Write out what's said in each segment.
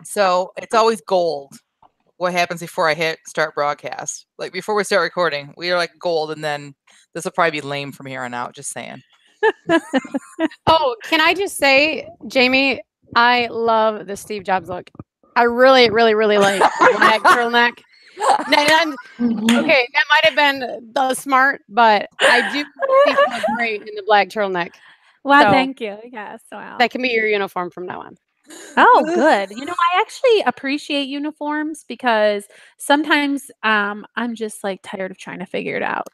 So it's always gold. What happens before I hit start broadcast? Like before we start recording, we are like gold, and then this will probably be lame from here on out. Just saying. Oh, can I just say, Jamie, I love the Steve Jobs look. I really, really, really like the black turtleneck. Okay, that might have been the smart, but I do think you look great in the black turtleneck. Well, So- thank you. Yes. Wow. That can be your uniform from now on. Oh, good. I actually appreciate uniforms because sometimes I'm just like tired of trying to figure it out.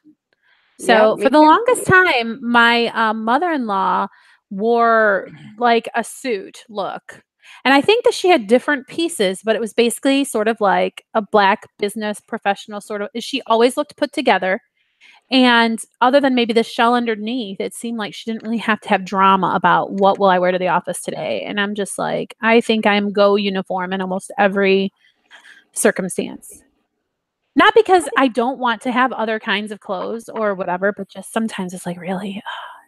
So Yeah, for the longest time, my mother-in-law wore like a suit look. And I think that she had different pieces, but it was basically sort of like a black business professional sort of. She always looked put together. And other than maybe the shell underneath, it seemed like she didn't really have to have drama about what will I wear to the office today. And I'm just like, I think I'm go uniform in almost every circumstance. Not because I don't want to have other kinds of clothes or whatever, but just sometimes it's like really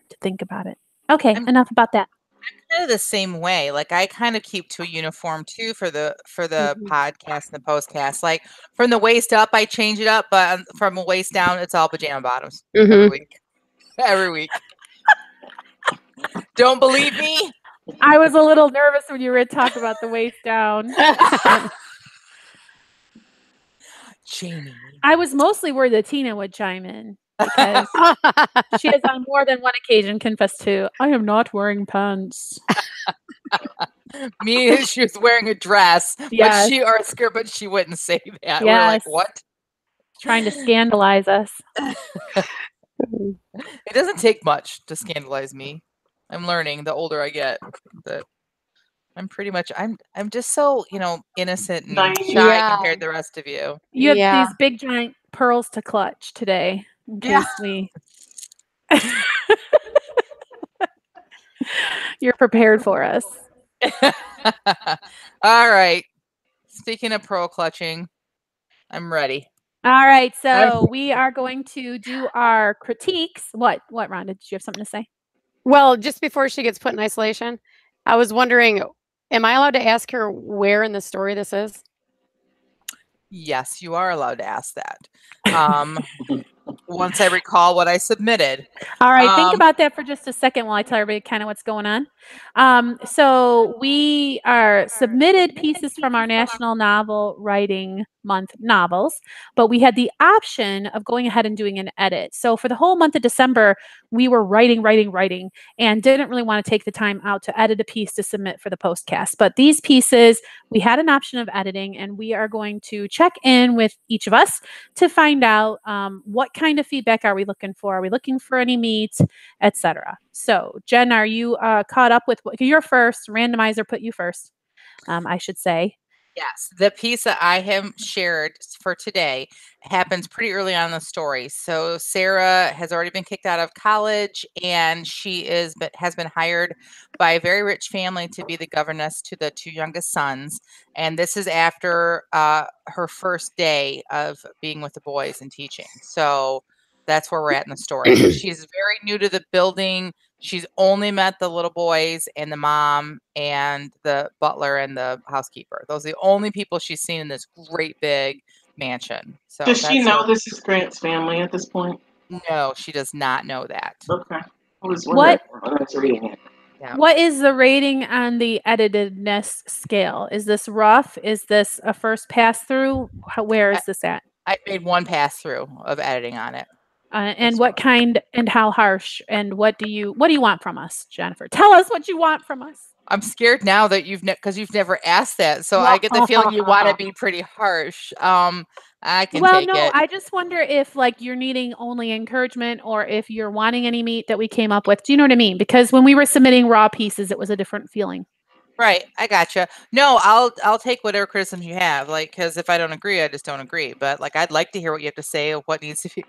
to think about it. Okay, enough about that. Kind of the same way. Like I kind of keep to a uniform too for the podcast and the postcast. Like from the waist up, I change it up, but from the waist down, it's all pajama bottoms every week. Every week. Don't believe me? I was a little nervous when you were talking about the waist down. Jamie. I was mostly worried that Tina would chime in because she has on more than one occasion confessed to, I am not wearing pants. Me, she was wearing a dress, Yes. or a skirt, but she wouldn't say that. Yes. We're like, what? Trying to scandalize us. It doesn't take much to scandalize me. I'm learning the older I get that I'm pretty much I'm just so, innocent and shy compared to the rest of you. You have these big giant pearls to clutch today in case you're prepared for us. All right. Speaking of pearl clutching, I'm ready. All right. So we are going to do our critiques. What, Rhonda? Did you have something to say? Well, just before she gets put in isolation, I was wondering, am I allowed to ask her where in the story this is? Yes, you are allowed to ask that. Once I recall what I submitted. All right. Think about that for just a second while I tell everybody kind of what's going on. So we are submitted pieces from our National Novel Writing Month novels, but we had the option of going ahead and doing an edit. So for the whole month of December, we were writing, and didn't really want to take the time out to edit a piece to submit for the postcast. But these pieces, we had an option of editing, and we are going to check in with each of us to find out what kind of feedback are we looking for? Are we looking for any meat, etc.? So Jen, are you caught up with you're first? Randomizer put you first, I should say. Yes, the piece that I have shared for today happens pretty early on in the story. So Sarah has already been kicked out of college, and she has been hired by a very rich family to be the governess to the two youngest sons. And this is after her first day of being with the boys and teaching. So that's where we're at in the story. She's very new to the building. She's only met the little boys and the mom and the butler and the housekeeper. Those are the only people she's seen in this great big mansion. So does she know this is Grant's family at this point? No, she does not know that. Okay. I was wondering when I was reading it. Yeah. What is the rating on the editedness scale? Is this rough? Is this a first pass through? Where is this at? I made one pass through of editing on it. And what kind and how harsh and what do you want from us, Jennifer? Tell us what you want from us. I'm scared now that because you've never asked that, so I get the feeling you want to be pretty harsh. I can take it. I just wonder if you're needing only encouragement or if you're wanting any meat that we came up with. Do you know what I mean? Because when we were submitting raw pieces, it was a different feeling. Right, I gotcha. No, I'll take whatever criticisms you have, because if I don't agree, I just don't agree. But I'd like to hear what you have to say of what needs to be.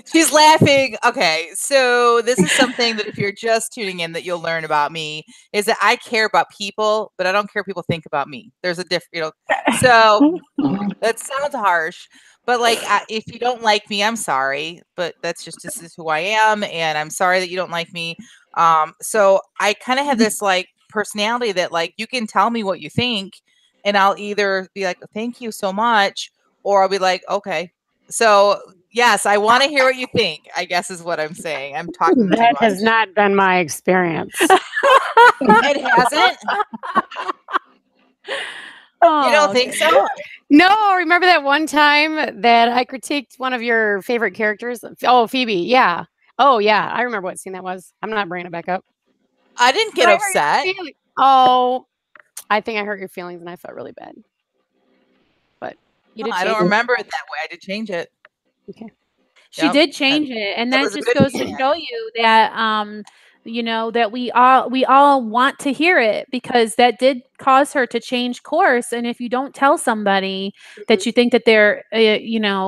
She's laughing. Okay, so this is something that if you're just tuning in, that you'll learn about me is that I care about people, but I don't care what people think about me. There's a different, So that sounds harsh, but if you don't like me, I'm sorry, but this is who I am, and I'm sorry that you don't like me. So I kind of have this personality that you can tell me what you think, and I'll either be like, thank you so much, or I'll be like, okay. So yes, I want to hear what you think, I guess is what I'm saying. I'm talking too That much. has not been my experience. It hasn't? You don't think so? No, remember that one time that I critiqued one of your favorite characters? Oh, Phoebe. Yeah. Oh, yeah. I remember what scene that was. I'm not bringing it back up. I didn't get upset. Oh, I think I hurt your feelings and I felt really bad. But you did I change don't it. remember it that way. I did change it. Okay. She did change it, and that was a just good goes to show you that that we all want to hear it, because that did cause her to change course. And if you don't tell somebody that you think that they're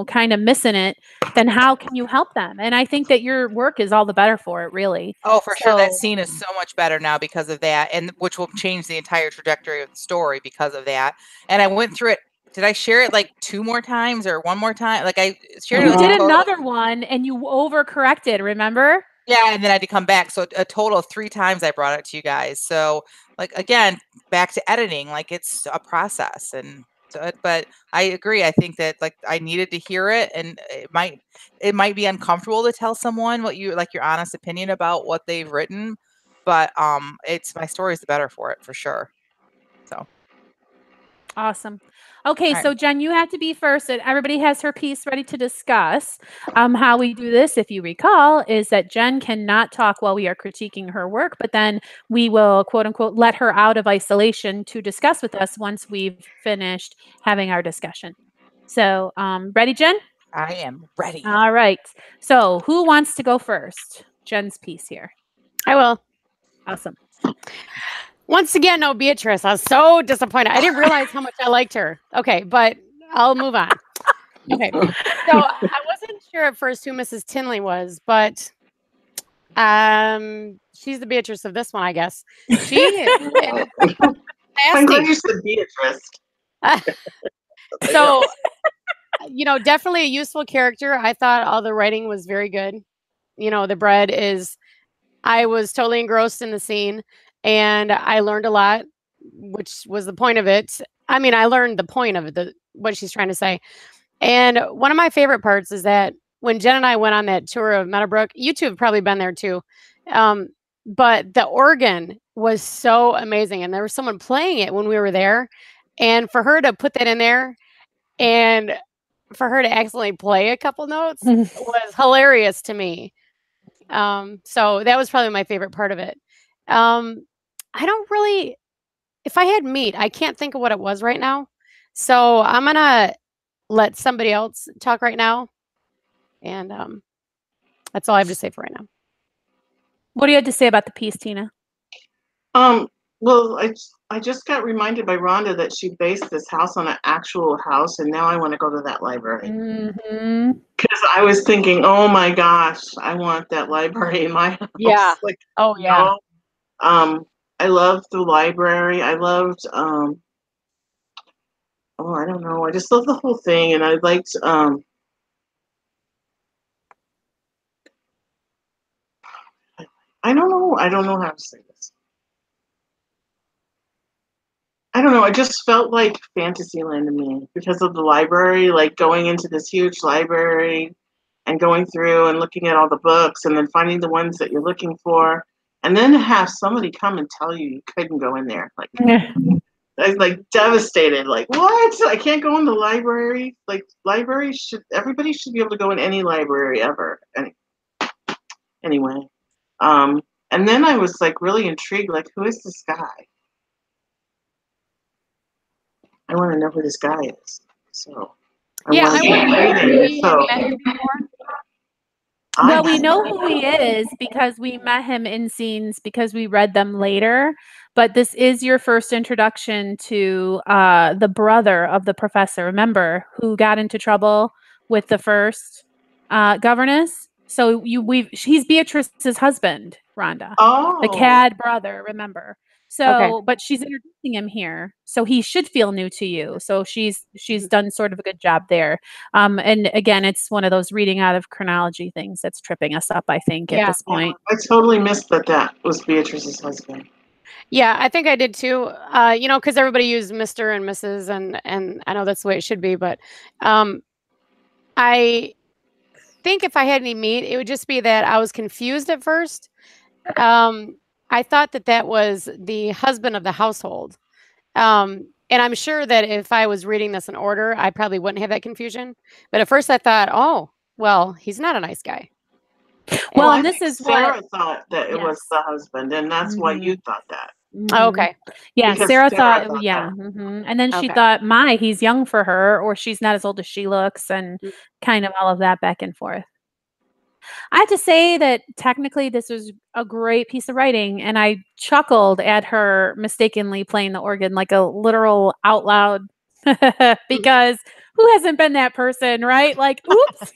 kind of missing it, then how can you help them? And I think that your work is all the better for it, really. Oh, for sure. That scene is so much better now because of that, and which will change the entire trajectory of the story because of that. And I went through it. Did I share it like 2 more times or 1 more time? Like I shared it. You did another one, and you overcorrected. Remember? Yeah, and then I had to come back. So a total of 3 times I brought it to you guys. So like again, back to editing, like it's a process. And so, but I agree. I think that like I needed to hear it, and it might be uncomfortable to tell someone what you like your honest opinion about what they've written, but it's my story is the better for it for sure. So awesome. Okay, right. so Jen, you have to be first, and everybody has her piece ready to discuss. How we do this, if you recall, is that Jen cannot talk while we are critiquing her work, but then we will, quote unquote, let her out of isolation to discuss with us once we've finished having our discussion. So, ready, Jen? I am ready. All right. So, who wants to go first? Jen's piece here. I will. Awesome. Once again, no Beatrice. I was so disappointed. I didn't realize how much I liked her. Okay, but I'll move on. Okay. So I wasn't sure at first who Mrs. Tinley was, but she's the Beatrice of this one, I guess. She I'm glad you said Beatrice. So definitely a useful character. I thought all the writing was very good. The bread is I was totally engrossed in the scene. And I learned a lot, which was the point of it. I mean, I learned the point of it, what she's trying to say. And one of my favorite parts is that when Jen and I went on that tour of Meadowbrook, you two have probably been there too. But the organ was so amazing. And there was someone playing it when we were there. And for her to put that in there and for her to accidentally play a couple notes was hilarious to me. So that was probably my favorite part of it. I don't really, if I had meat, I can't think of what it was right now. So I'm going to let somebody else talk right now. And that's all I have to say for right now. What do you have to say about the piece, Tina? Well, I just got reminded by Rhonda that she based this house on an actual house, and now I want to go to that library. Mm-hmm. Because I was thinking, oh my gosh, I want that library in my house. Yeah. Like, oh, yeah. I loved the library. I loved, I don't know. I just loved the whole thing. And I liked, I don't know how to say this. I don't know. It just felt like Fantasyland to me because of the library, like going into this huge library and going through and looking at all the books and then finding the ones that you're looking for. And then to have somebody come and tell you couldn't go in there. Like, I was like devastated. Like, what? I can't go in the library? Like, everybody should be able to go in any library ever. Anyway. And then I was like really intrigued, like, who is this guy? I want to know who this guy is. So I want to read. So well, we know who he is because we met him in scenes because we read them later. But this is your first introduction to the brother of the professor, remember, who got into trouble with the first governess. So he's Beatrice's husband, Rhonda. Oh. The Cad brother, remember. So, but she's introducing him here, so he should feel new to you. So she's done sort of a good job there. And again, it's one of those reading out of chronology things that's tripping us up, I think, at this point. I totally missed that was Beatrice's husband. Yeah, I think I did too. Because everybody used Mr. and Mrs. and I know that's the way it should be, but I think if I had any meat, it would just be that I was confused at first. I thought that was the husband of the household. And I'm sure that if I was reading this in order, I probably wouldn't have that confusion. But at first I thought, oh, well, he's not a nice guy. Well, I and this think is Sarah what thought that it was yes. the husband, and that's why Mhm. you thought that. Oh, Mhm. okay. Yeah, Because Sarah Sarah thought, thought yeah, that. and then she Okay. thought, "My, he's young for her," or "She's not as old as she looks," and Mm. kind of all of that back and forth. I have to say that technically this was a great piece of writing, and I chuckled at her mistakenly playing the organ like a literal out loud because who hasn't been that person, right? Like, oops.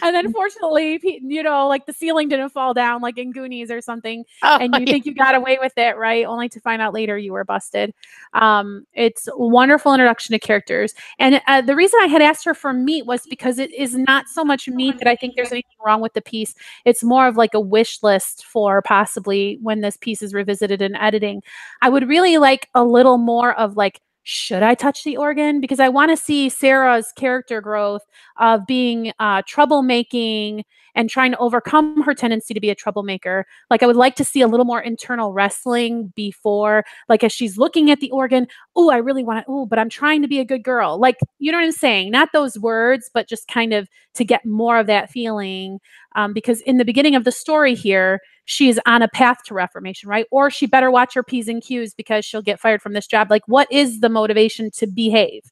And then fortunately, like the ceiling didn't fall down like in Goonies or something, Oh, and you yeah. think you got away with it, right? Only to find out later you were busted. It's a wonderful introduction to characters. And the reason I had asked her for meat was because it is not so much meat that I think there's anything wrong with the piece. It's more of like a wish list for possibly when this piece is revisited in editing. I would really like a little more of like, should I touch the organ? Because I want to see Sarah's character growth of being troublemaking and trying to overcome her tendency to be a troublemaker. Like, I would like to see a little more internal wrestling before, like, as she's looking at the organ, oh, I really want to, oh, but I'm trying to be a good girl. Like, you know what I'm saying? Not those words, but just kind of to get more of that feeling. Because in the beginning of the story here, she is on a path to reformation, right? Or she better watch her P's and Q's because she'll get fired from this job. Like, what is the motivation to behave?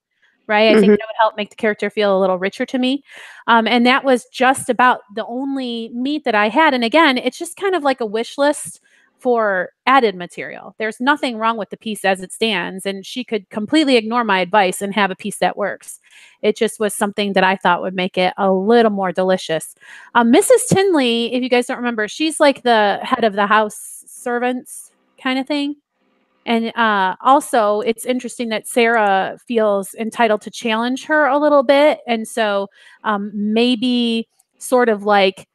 Right. I think Mhm. that would help make the character feel a little richer to me. And that was just about the only meat that I had. And again, it's just kind of like a wish list for added material. There's nothing wrong with the piece as it stands. And she could completely ignore my advice and have a piece that works. It just was something that I thought would make it a little more delicious. Mrs. Tinley, if you guys don't remember, she's like the head of the house servants kind of thing. And also, it's interesting that Sarah feels entitled to challenge her a little bit. And so maybe sort of like,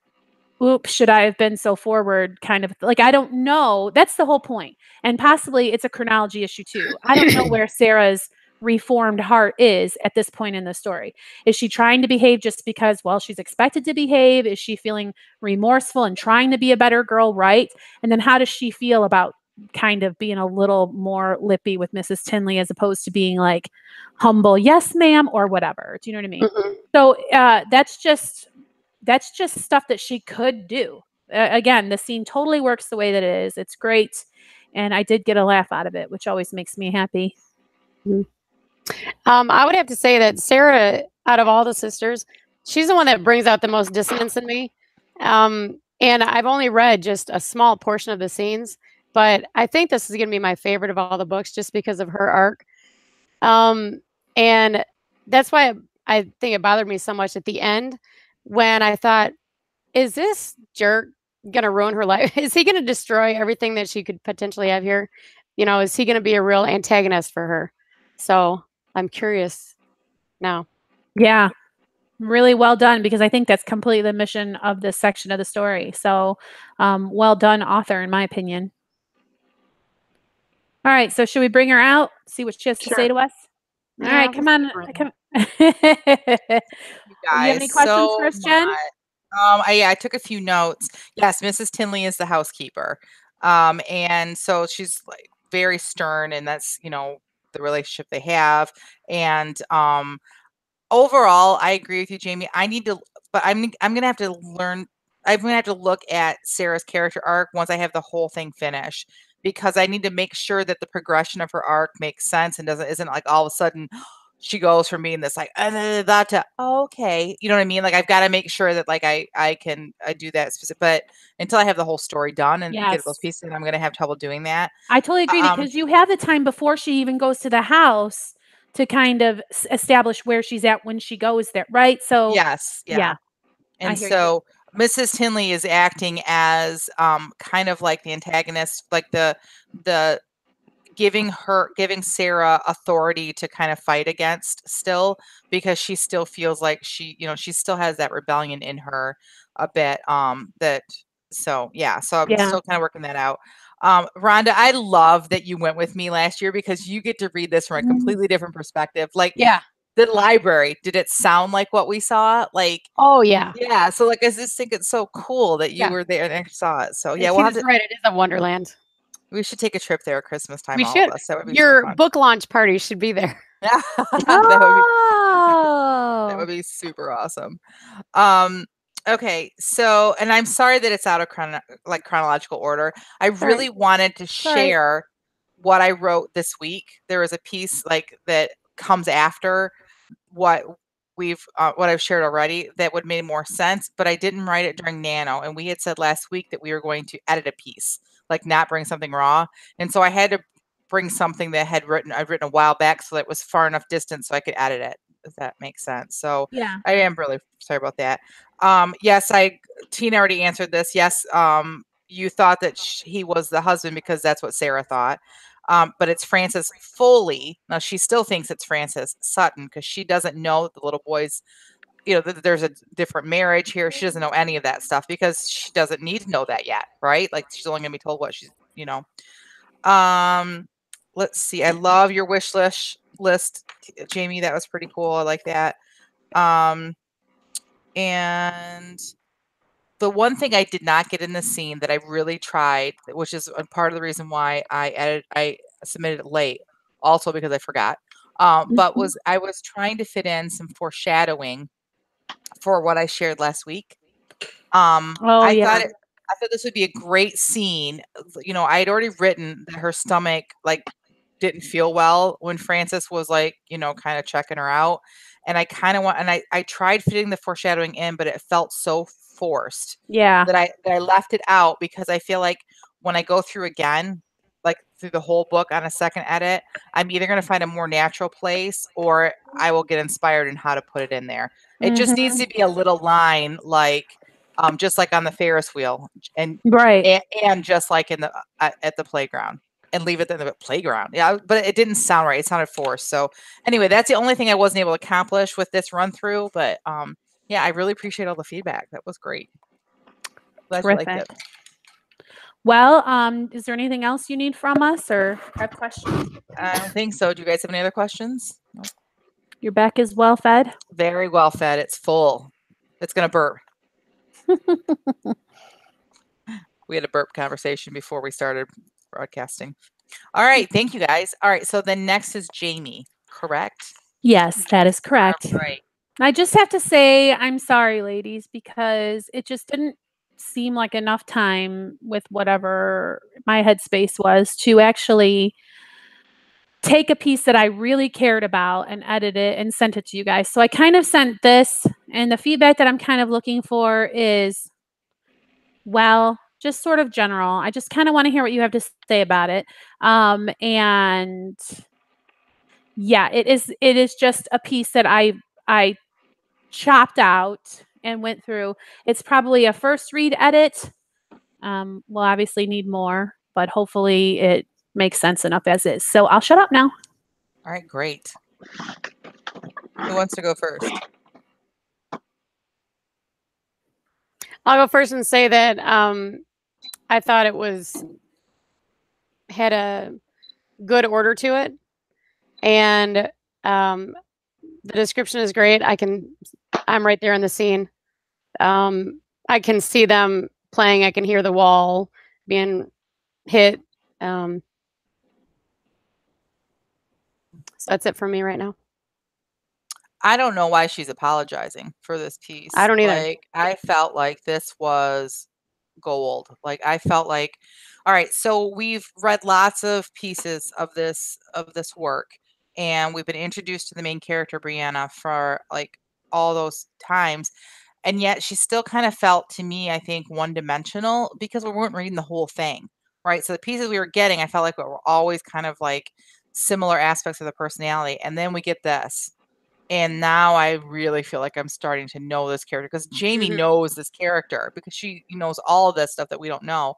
oops, should I have been so forward? Kind of like, I don't know. That's the whole point. And possibly it's a chronology issue too. I don't know where Sarah's reformed heart is at this point in the story. Is she trying to behave just because, well, she's expected to behave? Is she feeling remorseful and trying to be a better girl, right? And then how does she feel about kind of being a little more lippy with Mrs. Tinley as opposed to being like humble, yes, ma'am, or whatever. Do you know what I mean? Mhm. So that's just stuff that she could do. Again, the scene totally works the way that it is. It's great, and I did get a laugh out of it, which always makes me happy. I would have to say that Sarah, out of all the sisters, she's the one that brings out the most dissonance in me. And I've only read just a small portion of the scenes, but I think this is going to be my favorite of all the books just because of her arc. And that's why I think it bothered me so much at the end when I thought, is this jerk going to ruin her life? Is he going to destroy everything that she could potentially have here? Is he going to be a real antagonist for her? So I'm curious now. Yeah, really well done because I think that's completely the mission of this section of the story. So, well done, author, in my opinion. All right, so should we bring her out? See what she has to say to us. All Yeah, right, come on. Come. You You have any guys questions so for us, Jen? much. I took a few notes. Yes, Mrs. Tinley is the housekeeper. And so she's like very stern, and that's, the relationship they have. And overall, I agree with you, Jamie. But I'm gonna have to learn. I'm gonna have to look at Sarah's character arc once I have the whole thing finished, because I need to make sure that the progression of her arc makes sense and isn't like all of a sudden she goes from being this like that to okay, you know what I mean? Like I've got to make sure that like I do that specific, but until I have the whole story done and get those Yes. pieces, I'm gonna have trouble doing that. I totally agree because you have the time before she even goes to the house to kind of establish where she's at when she goes there, right? So, Yes, yeah, yeah. I And hear you. so Mrs. Tinley is acting as kind of like the antagonist, like the giving Sarah authority to kind of fight against still, because she still feels like she still has that rebellion in her a bit. So I'm Yeah. still kind of working that out. Rhonda, I love that you went with me last year because you get to read this from a completely different perspective. Like Yeah. the library, did it sound like what we saw? Like, Oh yeah. yeah. So like, I just think it's so cool that you Yeah. were there and actually saw it. So And yeah, we'll have Tina's to. right. It is a wonderland. We should take a trip there at Christmas time, We all should. of us. That would be so Your fun. book launch party should be there. Yeah, that Oh. would be super awesome. Okay, so and I'm sorry that it's out of chronological order. I really wanted to all right. share what I wrote this week. There was a piece like that comes after what what I've shared already that would make more sense, but I didn't write it during Nano, and we had said last week that we were going to edit a piece, like not bring something raw, and so I had to bring something that I'd written a while back, so that it was far enough distance so I could edit it. If that makes sense. So Yeah. I am really sorry about that. Yes, Tina already answered this. Yes, you thought that he was the husband because that's what Sarah thought. But it's Frances Foley. Now she still thinks it's Frances Sutton because she doesn't know that the little boys, there's a different marriage here. She doesn't know any of that stuff because she doesn't need to know that yet, right? Like she's only gonna be told what she's. Let's see. I love your wish list, Jamie. That was pretty cool. I like that. And the one thing I did not get in the scene that I really tried, which is a part of the reason why I submitted it late, also because I forgot. But I was trying to fit in some foreshadowing for what I shared last week. Oh I yeah. thought this would be a great scene. I had already written that her stomach didn't feel well when Frances was kind of checking her out. And I kind of I tried fitting the foreshadowing in, but it felt so forced Yeah. that I left it out because I feel like when I go through again, like through the whole book on a second edit, I'm either going to find a more natural place or I will get inspired in how to put it in there. It just needs to be a little line just like on the Ferris wheel and Right. and just like in the at the playground. And leave it at the playground. Yeah, but it didn't sound right. It sounded forced. So anyway, that's the only thing I wasn't able to accomplish with this run through. But yeah, I really appreciate all the feedback. That was great. Glad you liked Terrific. it. Well, is there anything else you need from us or have questions? I don't think so. Do you guys have any other questions? No. Your back is well fed? Very well fed. It's full. It's gonna burp. We had a burp conversation before we started broadcasting. All right. Thank you guys. All right. So then next is Jamie, correct? Yes, that is correct. All right. I just have to say I'm sorry, ladies, because it just didn't seem like enough time with whatever my headspace was to actually take a piece that I really cared about and edit it and sent it to you guys. So I kind of sent this, and the feedback that I'm kind of looking for is, well, just sort of general. I just kind of want to hear what you have to say about it. And yeah, it is just a piece that I chopped out and went through. It's probably a first read edit. We'll obviously need more, but hopefully it makes sense enough as is. So I'll shut up now. All right, great. Who wants to go first? I'll go first and say that I thought it had a good order to it, and the description is great. I'm right there in the scene. I can see them playing. I can hear the wall being hit. So that's it for me right now. I don't know why she's apologizing for this piece. I don't either. Like, I felt like this was gold. Like, I felt like, all right, so we've read lots of pieces of this work, and we've been introduced to the main character, Brianna, for like all those times. And yet she still kind of felt to me, I think, one-dimensional because we weren't reading the whole thing, right? So the pieces we were getting, I felt like were always kind of like similar aspects of the personality. And then we get this. And now I really feel like I'm starting to know this character because Jamie knows this character because she knows all of this stuff that we don't know.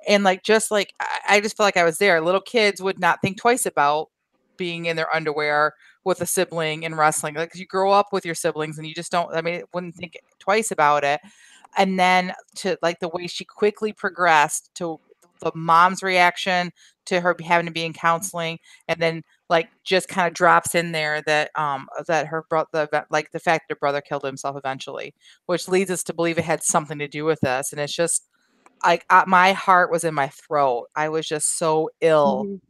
And like, just like, I just feel like I was there. Little kids would not think twice about being in their underwear with a sibling and wrestling. Like, you grow up with your siblings and you just don't, I mean, wouldn't think twice about it. And then to like the way she quickly progressed to the mom's reaction to her having to be in counseling, and then like just kind of drops in there that that her brother, like the fact that her brother killed himself eventually, which leads us to believe it had something to do with this. And it's just like my heart was in my throat. I was just so ill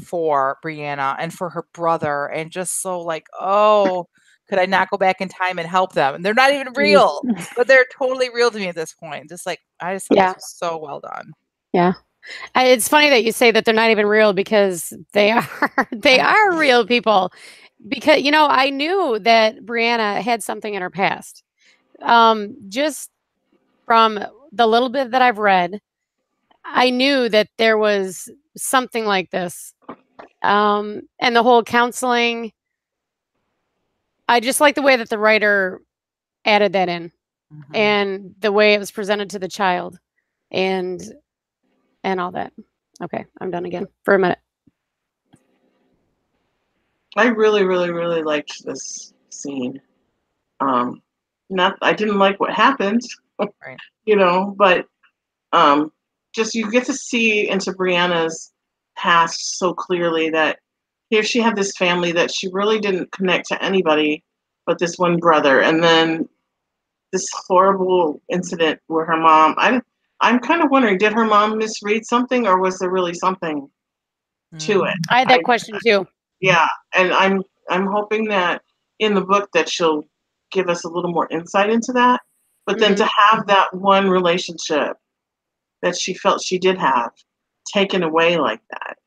for Brianna and for her brother, and just so like, oh, could I not go back in time and help them? And they're not even real, but they're totally real to me at this point. Just like, I just thought this was so well done. Yeah. It's funny that you say that they're not even real, because they are. They are real people. Because, you know, I knew that Brianna had something in her past. Just from the little bit that I've read, I knew that there was something like this. And the whole counseling, I just like the way that the writer added that in, and the way it was presented to the child, and all that. Okay, I'm done again for a minute. I really, really, really liked this scene. I didn't like what happened, Right. you know, but just you get to see into Brianna's past so clearly, that here she had this family that she really didn't connect to anybody but this one brother, and then this horrible incident where her mom. I'm kind of wondering, did her mom misread something, or was there really something to it? I had that question too. Yeah, and I'm hoping that in the book that she'll give us a little more insight into that. But then to have that one relationship that she felt she did have taken away like that,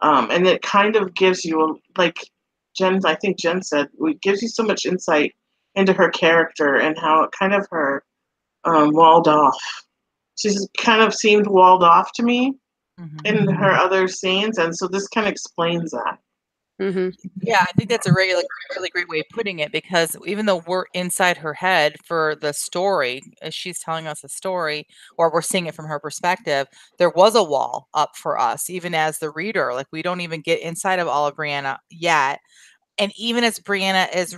and it kind of gives you, like I think Jen said, it gives you so much insight into her character and how it kind of her walled off. She's kind of seemed walled off to me in her other scenes, and so this kind of explains that. Yeah, I think that's a really great way of putting it, because even though we're inside her head for the story, as she's telling us a story, or we're seeing it from her perspective, there was a wall up for us, even as the reader. Like, we don't even get inside of all of Brianna yet. And even as Brianna is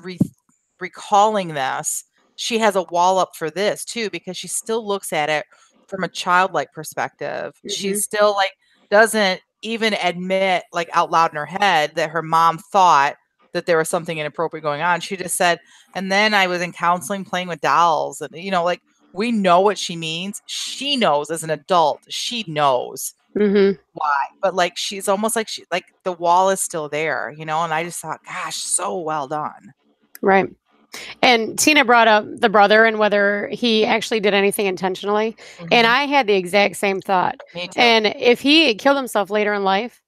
recalling this, she has a wall up for this too, because she still looks at it from a childlike perspective. She still like doesn't even admit like out loud in her head that her mom thought that there was something inappropriate going on. She just said, and then I was in counseling playing with dolls. And, you know, like, we know what she means. She knows as an adult, she knows why. But like, she's almost like the wall is still there, you know? And I just thought, gosh, so well done. Right. And Tina brought up the brother and whether he actually did anything intentionally. And I had the exact same thought. Me too. And if he killed himself later in life,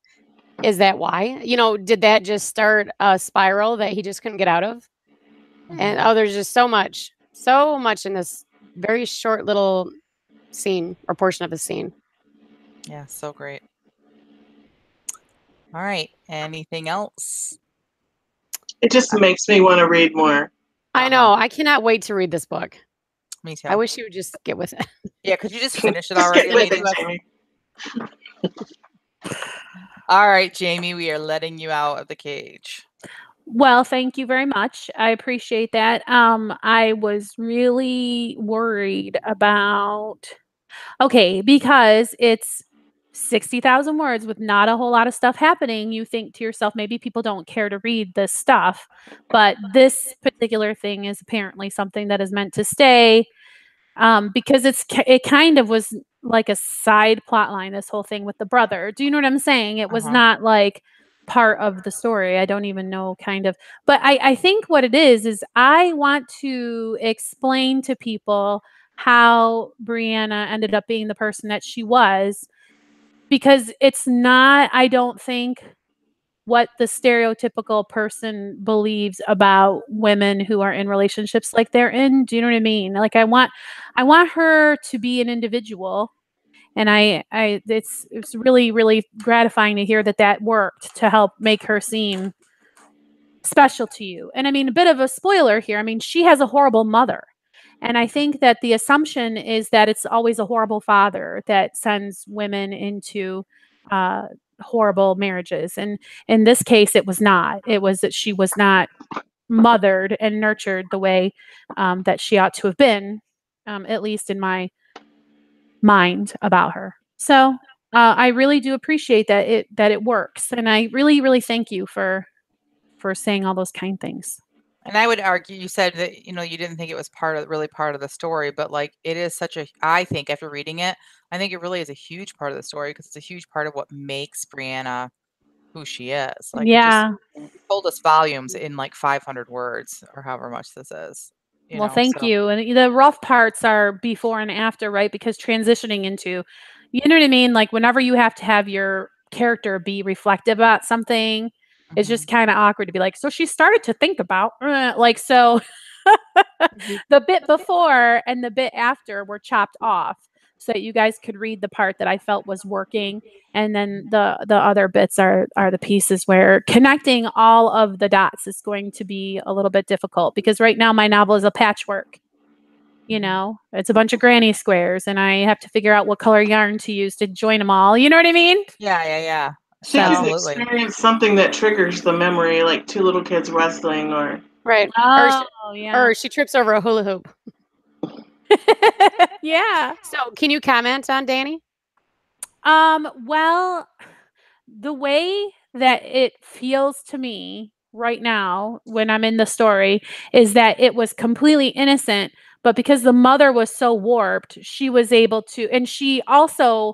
is that why? You know, did that just start a spiral that he just couldn't get out of? And there's just so much in this very short little scene or portion of a scene. Yeah, so great. All right. Anything else? It just makes me want to read more. I know. I cannot wait to read this book. Me too. I wish you would just get with it. Yeah, could you just finish it Just already? get with it, Jamie. All right, Jamie, we are letting you out of the cage. Well, thank you very much. I appreciate that. I was really worried about, because it's 60,000 words with not a whole lot of stuff happening. You think to yourself, maybe people don't care to read this stuff, but this particular thing is apparently something that is meant to stay, because it kind of was like a side plot line, this whole thing with the brother. Do you know what I'm saying? It was not like part of the story. I don't even know, kind of. But I think what it is I want to explain to people how Brianna ended up being the person that she was, because it's not, I don't think, what the stereotypical person believes about women who are in relationships like they're in. Do you know what I mean? Like, I want her to be an individual. And it's really, really gratifying to hear that worked to help make her seem special to you. And I mean, a bit of a spoiler here. I mean, she has a horrible mother. And I think that the assumption is that it's always a horrible father that sends women into horrible marriages. And in this case, it was not. It was that she was not mothered and nurtured the way that she ought to have been, at least in my mind about her. So I really do appreciate that it works, and I really, really thank you for saying all those kind things. And I would argue, you said that, you didn't think it was really part of the story, but like it is I think after reading it, I think it really is a huge part of the story because it's a huge part of what makes Brianna who she is. Like it just Yeah. told us volumes in like 500 words or however much this is, Well, thank so. you. And the rough parts are before and after, right? Because transitioning into, you know what I mean? Like whenever you have to have your character be reflective about something, it's just kind of awkward to be like, so she started to think about, like, so the bit before and the bit after were chopped off so that you guys could read the part that I felt was working, and then the other bits are the pieces where connecting all of the dots is going to be a little bit difficult because right now my novel is a patchwork. It's a bunch of granny squares, and I have to figure out what color yarn to use to join them all. You know what I mean? Yeah. She could Absolutely. experience something that triggers the memory, like two little kids wrestling, or Right. Oh, yeah. Or she trips over a hula hoop. Yeah. So, can you comment on Danny? Well, the way that it feels to me right now when I'm in the story is that it was completely innocent, but because the mother was so warped, she was able to, and she also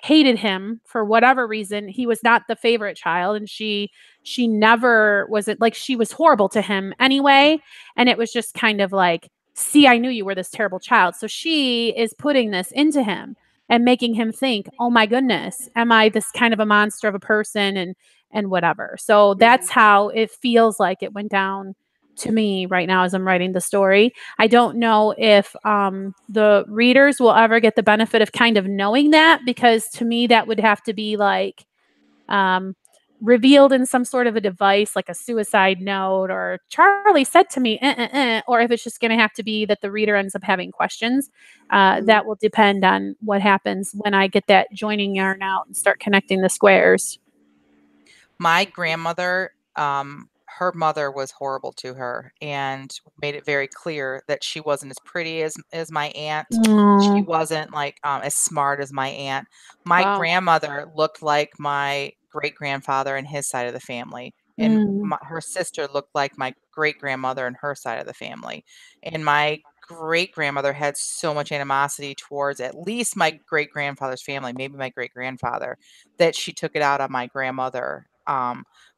hated him for whatever reason. He was not the favorite child, and she never was it like she was horrible to him anyway, and it was just kind of like, see, I knew you were this terrible child. So she is putting this into him and making him think, oh my goodness, am I this kind of a monster of a person, and whatever. So that's how it feels like it went down to me right now as I'm writing the story. I don't know if the readers will ever get the benefit of kind of knowing that, because to me that would have to be like revealed in some sort of a device like a suicide note, or Charlie said to me, or if it's just going to have to be that the reader ends up having questions. That will depend on what happens when I get that joining yarn out and start connecting the squares. My grandmother, her mother was horrible to her and made it very clear that she wasn't as pretty as my aunt. She wasn't like as smart as my aunt. My Wow. grandmother looked like my great grandfather and his side of the family, and her sister looked like my great grandmother and her side of the family. And my great grandmother had so much animosity towards at least my great grandfather's family, maybe my great grandfather, that she took it out on my grandmother.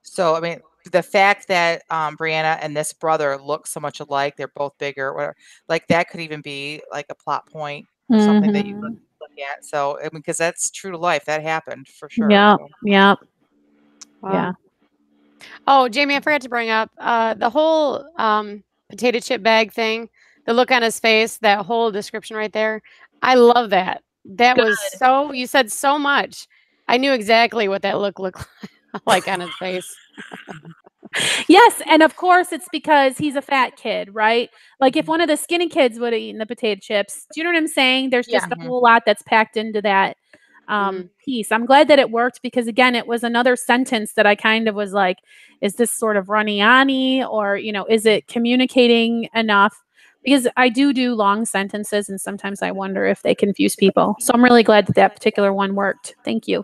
So I mean, the fact that Brianna and this brother look so much alike, they're both bigger, whatever, like that could even be like a plot point or something that you look at. So I mean, because that's true to life, that happened for sure. Yeah. So. Yeah. Wow. Yeah. Oh, Jamie, I forgot to bring up the whole potato chip bag thing. The look on his face, that whole description right there. I love that. That was so. You said so much. I knew exactly what that looked like on his face. Yes, and of course it's because he's a fat kid, right? Like if one of the skinny kids would have eaten the potato chips, do you know what I'm saying? There's just a whole lot that's packed into that piece. I'm glad that it worked because again, it was another sentence that I kind of was like, is this sort of runny-ani, or is it communicating enough? Because I do long sentences, and sometimes I wonder if they confuse people. So I'm really glad that that particular one worked. Thank you.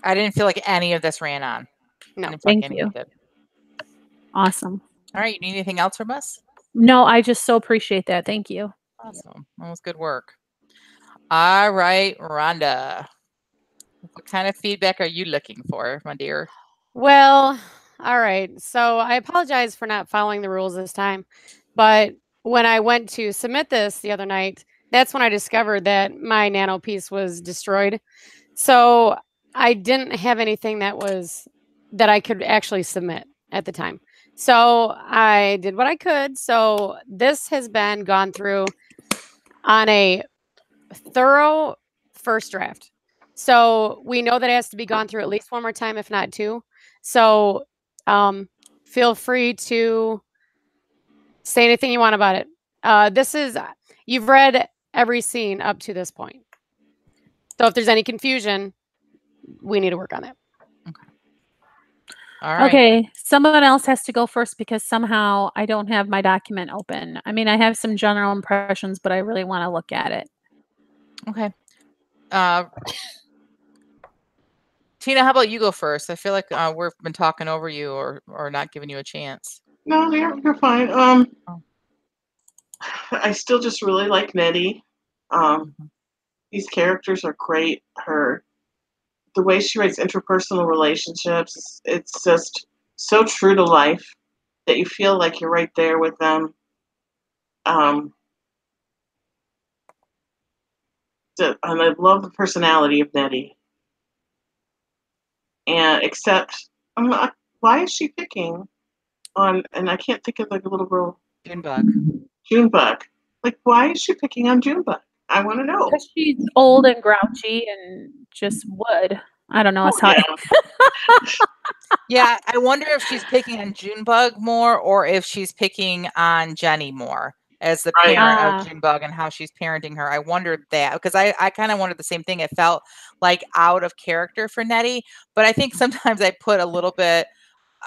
I didn't feel like any of this ran on. No, thank you. Did. Awesome. All right, you need anything else from us? No, I just so appreciate that. Thank you. Awesome. That was good work. All right, Rhonda. What kind of feedback are you looking for, my dear? well, all right. So I apologize for not following the rules this time, but when I went to submit this the other night, that's when I discovered that my nano piece was destroyed. So I didn't have anything that I could actually submit at the time. So I did what I could. So this has been gone through on a thorough first draft. So we know that it has to be gone through at least one more time, if not two. So feel free to say anything you want about it. You've read every scene up to this point. So if there's any confusion, we need to work on that. Okay. All right. Okay, someone else has to go first because somehow I don't have my document open. I mean, I have some general impressions, but I really want to look at it. Okay. Tina, how about you go first? I feel like we've been talking over you or not giving you a chance. No, you're fine. Oh. I still just really like Nettie. Mhm. These characters are great. The way she writes interpersonal relationships, it's just so true to life that you feel like you're right there with them. And I love the personality of Nettie. And except, I'm not, why is she picking on? And I can't think of the little girl. Junebug. Junebug. Like, why is she picking on Junebug? I want to know. Because she's old and grouchy and just would. I don't know. That's how Yeah, I wonder if she's picking on Junebug more or if she's picking on Jenny more as the Right. parent of Junebug and how she's parenting her. I wondered that because I kind of wondered the same thing. It felt like out of character for Nettie, but I think sometimes I put a little bit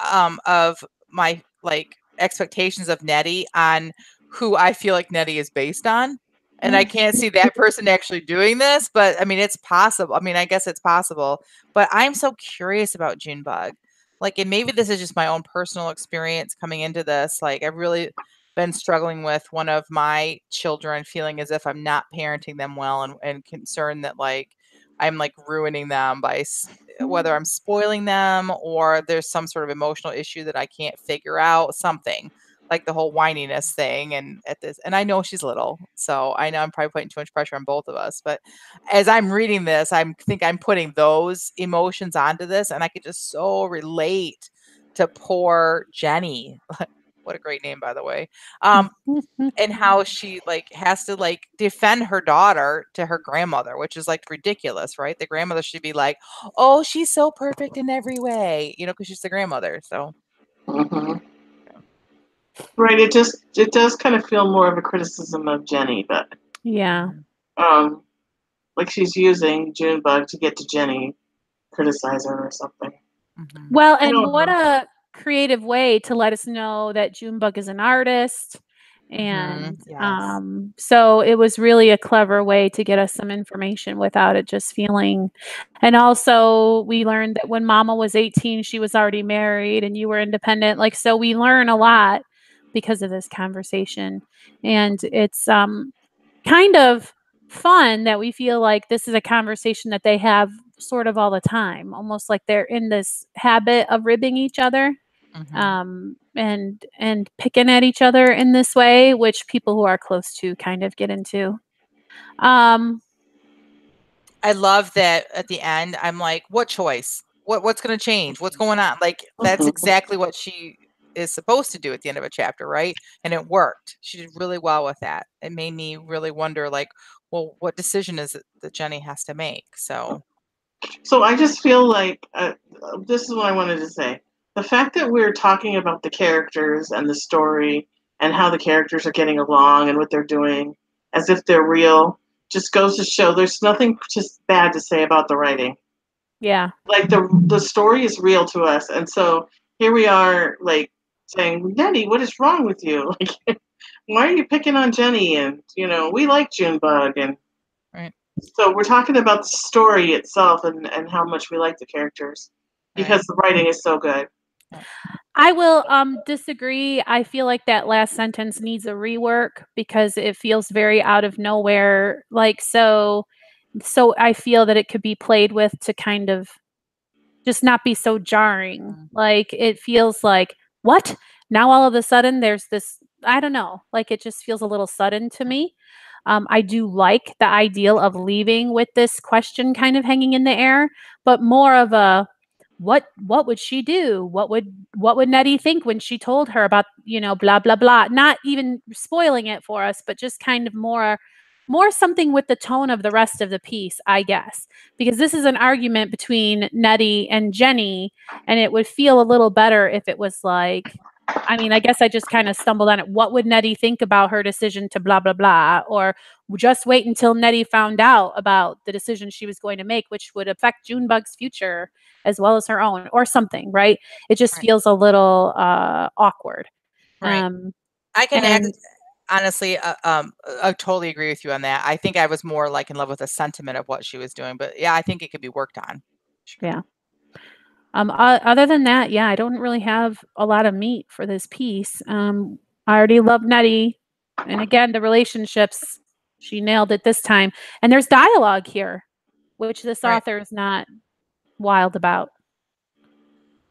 of my like expectations of Nettie on who I feel like Nettie is based on. And I can't see that person actually doing this, but I mean, it's possible. I mean, I guess it's possible, but I'm so curious about Junebug. Like, and maybe this is just my own personal experience coming into this. Like, I've really been struggling with one of my children feeling as if I'm not parenting them well and concerned that like I'm like ruining them by whether I'm spoiling them or there's some sort of emotional issue that I can't figure out, something like the whole whininess thing. And I know she's little, so I know I'm probably putting too much pressure on both of us. But as I'm reading this, I think I'm putting those emotions onto this, and I could just so relate to poor Jenny. What a great name, by the way. And how she like has to like defend her daughter to her grandmother, which is like ridiculous, right? The grandmother should be like, "Oh, she's so perfect in every way," because she's the grandmother. So, Mm-hmm. Right. It does kind of feel more of a criticism of Jenny, but yeah. like she's using Junebug to get to Jenny, criticize her or something. Mm-hmm. Well, and what a creative way to let us know that Junebug is an artist. And Yes. so it was really a clever way to get us some information without it just feeling. And also, we learned that when Mama was 18, she was already married and you were independent. Like, so we learn a lot because of this conversation. And it's kind of fun that we feel like this is a conversation that they have sort of all the time, almost like they're in this habit of ribbing each other and picking at each other in this way, which people who are close to kind of get into. I love that at the end, I'm like, what choice? What's going to change? What's going on? Like, that's exactly what she is supposed to do at the end of a chapter, right? And it worked. She did really well with that. It made me really wonder, like, well, what decision is it that Jenny has to make? So I just feel like this is what I wanted to say. The fact that we're talking about the characters and the story and how the characters are getting along and what they're doing as if they're real just goes to show there's nothing just bad to say about the writing. Yeah. Like the story is real to us, and so here we are, like saying, Jenny, what is wrong with you? Like, why are you picking on Jenny? And we like Junebug, and right. So we're talking about the story itself and how much we like the characters because the writing is so good. I will disagree. I feel like that last sentence needs a rework because it feels very out of nowhere. Like so I feel that it could be played with to kind of just not be so jarring. Like it feels like, what? Now all of a sudden there's this, I don't know, like it just feels a little sudden to me. I do like the ideal of leaving with this question kind of hanging in the air, but more of a what would she do? What would Nettie think when she told her about, blah blah blah. Not even spoiling it for us, but just kind of more something with the tone of the rest of the piece, I guess. Because this is an argument between Nettie and Jenny, and it would feel a little better if it was like, I mean, I guess I just kind of stumbled on it. What would Nettie think about her decision to blah, blah, blah? Or just wait until Nettie found out about the decision she was going to make, which would affect Junebug's future as well as her own, or something, right? It just feels a little awkward. Right. I can honestly, I totally agree with you on that. I think I was more like in love with the sentiment of what she was doing, but yeah, I think it could be worked on. Yeah. Other than that, yeah, I don't really have a lot of meat for this piece. I already love Nettie, and again, the relationships, she nailed it this time. And there's dialogue here, which this Right. author is not wild about.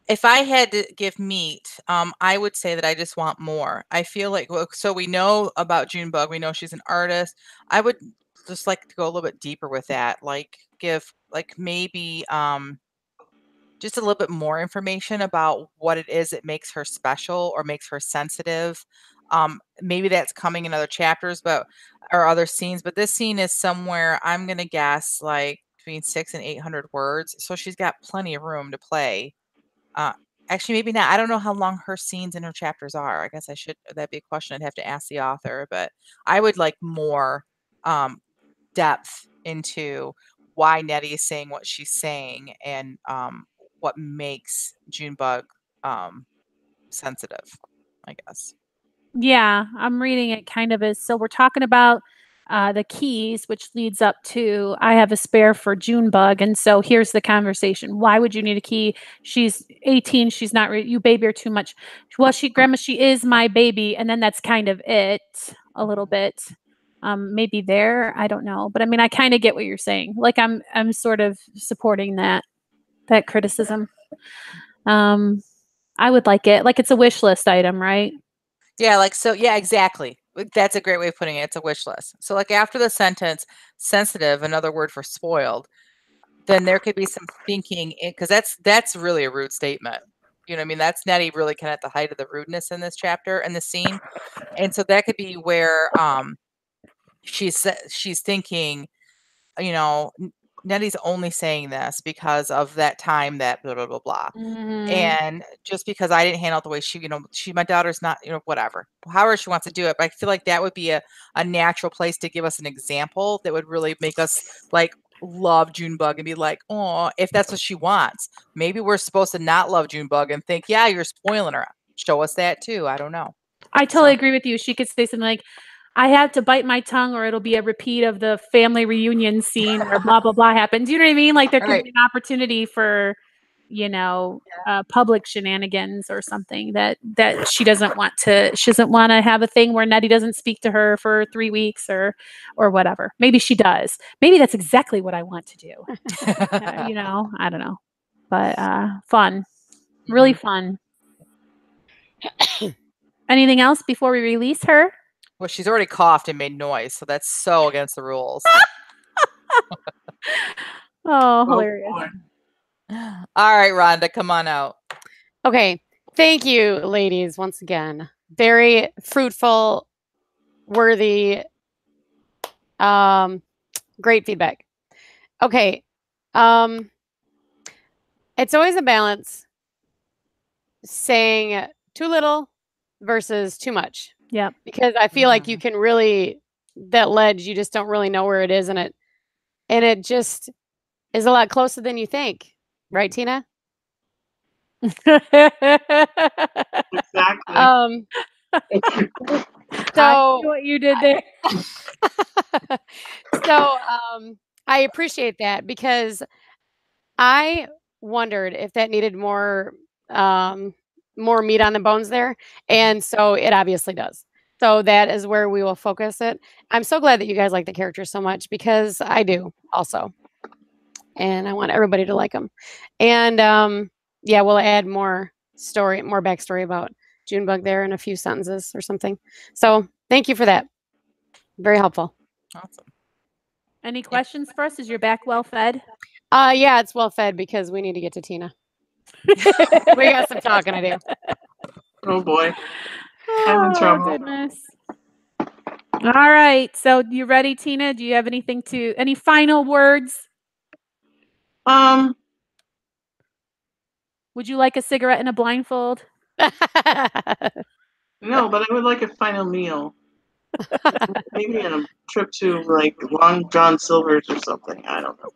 If I had to give meat, I would say that I just want more. I feel like, well, so we know about Junebug. We know she's an artist. I would just like to go a little bit deeper with that. Like give, like maybe just a little bit more information about what it is that makes her special or makes her sensitive. Maybe that's coming in other chapters, or other scenes. But this scene is somewhere, I'm gonna guess, like between 600 and 800 words. So she's got plenty of room to play. Uh, Actually, maybe not. I don't know how long her scenes and her chapters are. I guess that'd be a question I'd have to ask the author, but I would like more depth into why Nettie is saying what she's saying and what makes Junebug sensitive, I guess. Yeah, I'm reading it kind of as, so we're talking about the keys, which leads up to I have a spare for Junebug. And so here's the conversation. Why would you need a key? She's 18. She's not, you baby her too much. Well, grandma, she is my baby. And then that's kind of it a little bit. Maybe there, I don't know. But I mean, I kind of get what you're saying. Like I'm sort of supporting that criticism. I would like it. Like it's a wish list item, right? Yeah, like, so, yeah, exactly. That's a great way of putting it. It's a wish list. So, like, after the sentence, sensitive, another word for spoiled, then there could be some thinking, because that's really a rude statement. You know what I mean? That's Nettie really kind of at the height of the rudeness in this chapter and the scene. And so that could be where she's thinking, you know, Nettie's only saying this because of that time that blah, blah, blah, blah. Mhm. And just because I didn't handle it the way she, my daughter's not, whatever, however she wants to do it. But I feel like that would be a natural place to give us an example that would really make us like love Junebug and be like, oh, if that's what she wants. Maybe we're supposed to not love Junebug and think, yeah, you're spoiling her. Show us that too. I don't know. I totally agree with you. She could say something like, I have to bite my tongue or it'll be a repeat of the family reunion scene where blah, blah, blah happens. You know what I mean? Like there could Right. be an opportunity for, public shenanigans or something that she doesn't want to have a thing where Nettie doesn't speak to her for 3 weeks or whatever. Maybe she does. Maybe that's exactly what I want to do. I don't know. But fun. Really fun. Anything else before we release her? Well, she's already coughed and made noise, so that's so against the rules. Oh, hilarious. All right, Rhonda, come on out. Okay. Thank you, ladies, once again. Very fruitful, worthy, great feedback. Okay. It's always a balance saying too little versus too much. Yeah. Because I feel like you can really, that ledge, you just don't really know where it is, and it just is a lot closer than you think. Right, Tina? Exactly. So I see what you did there. So I appreciate that because I wondered if that needed more meat on the bones there, and so it obviously does. So that is where we will focus it. I'm so glad that you guys like the characters so much because I do also, and I want everybody to like them. And yeah, we'll add more backstory about Junebug there in a few sentences or something. So thank you for that. Very helpful. Awesome. Any questions for us? Is your back well fed? Yeah, it's well fed because we need to get to Tina. We got some talking to do. Oh boy. I'm in trouble. Goodness. All right. So you ready, Tina? Do you have any final words? Would you like a cigarette and a blindfold? No, but I would like a final meal. Maybe a trip to like Long John Silver's or something. I don't know.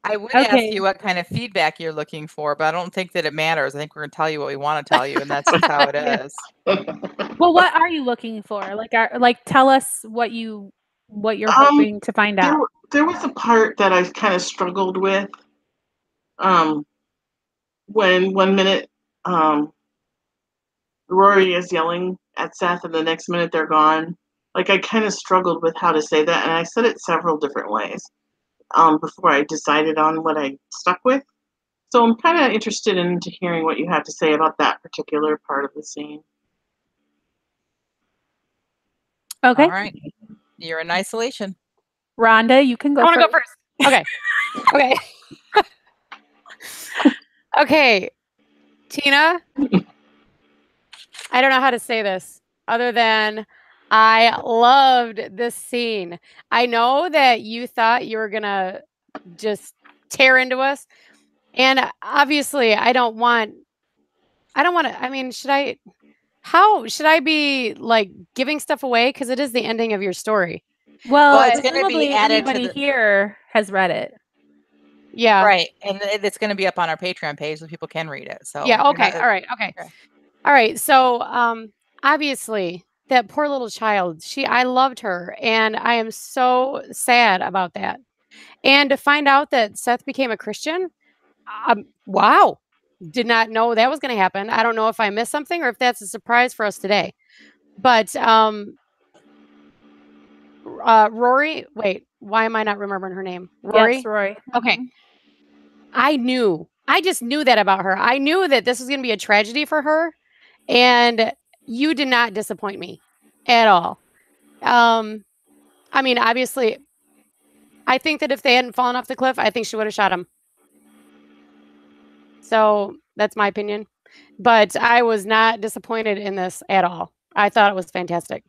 I would ask you what kind of feedback you're looking for, but I don't think that it matters. I think we're going to tell you what we want to tell you, and that's just how it is. Well, what are you looking for? Tell us what you're hoping to find out. There was a part that I kind of struggled with. when 1 minute Rory is yelling at Seth and the next minute they're gone. Like, I kind of struggled with how to say that, and I said it several different ways before I decided on what I stuck with. So I'm kind of interested in hearing what you have to say about that particular part of the scene. Okay. All right. You're in isolation. Rhonda, you can go I want to first. go first. Okay. Okay. Okay. Tina, I don't know how to say this other than I loved this scene. I know that you thought you were going to just tear into us. And obviously, I don't want to, I mean, how should I be like giving stuff away? Because it is the ending of your story. Well, it's gonna be presumably added to anybody the here has read it. Yeah. right, and it's going to be up on our Patreon page so people can read it. So Yeah. you're Okay. not- All right. Okay. Okay. All right. So, obviously, that poor little child, I loved her, and I am so sad about that. And to find out that Seth became a Christian, wow, did not know that was going to happen. I don't know if I missed something or if that's a surprise for us today. But Rory, wait, why am I not remembering her name? Rory? Yes, Rory. Okay. Mhm. I just knew that about her. I knew that this was going to be a tragedy for her, and you did not disappoint me at all. I mean, obviously, I think that if they hadn't fallen off the cliff, I think she would have shot him. So that's my opinion. But I was not disappointed in this at all. I thought it was fantastic.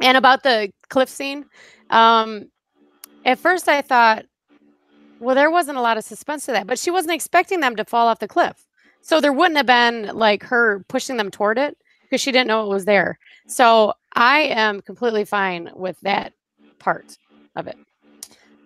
And about the cliff scene, at first I thought, well, there wasn't a lot of suspense to that, but she wasn't expecting them to fall off the cliff. So there wouldn't have been like her pushing them toward it because she didn't know it was there. So I am completely fine with that part of it.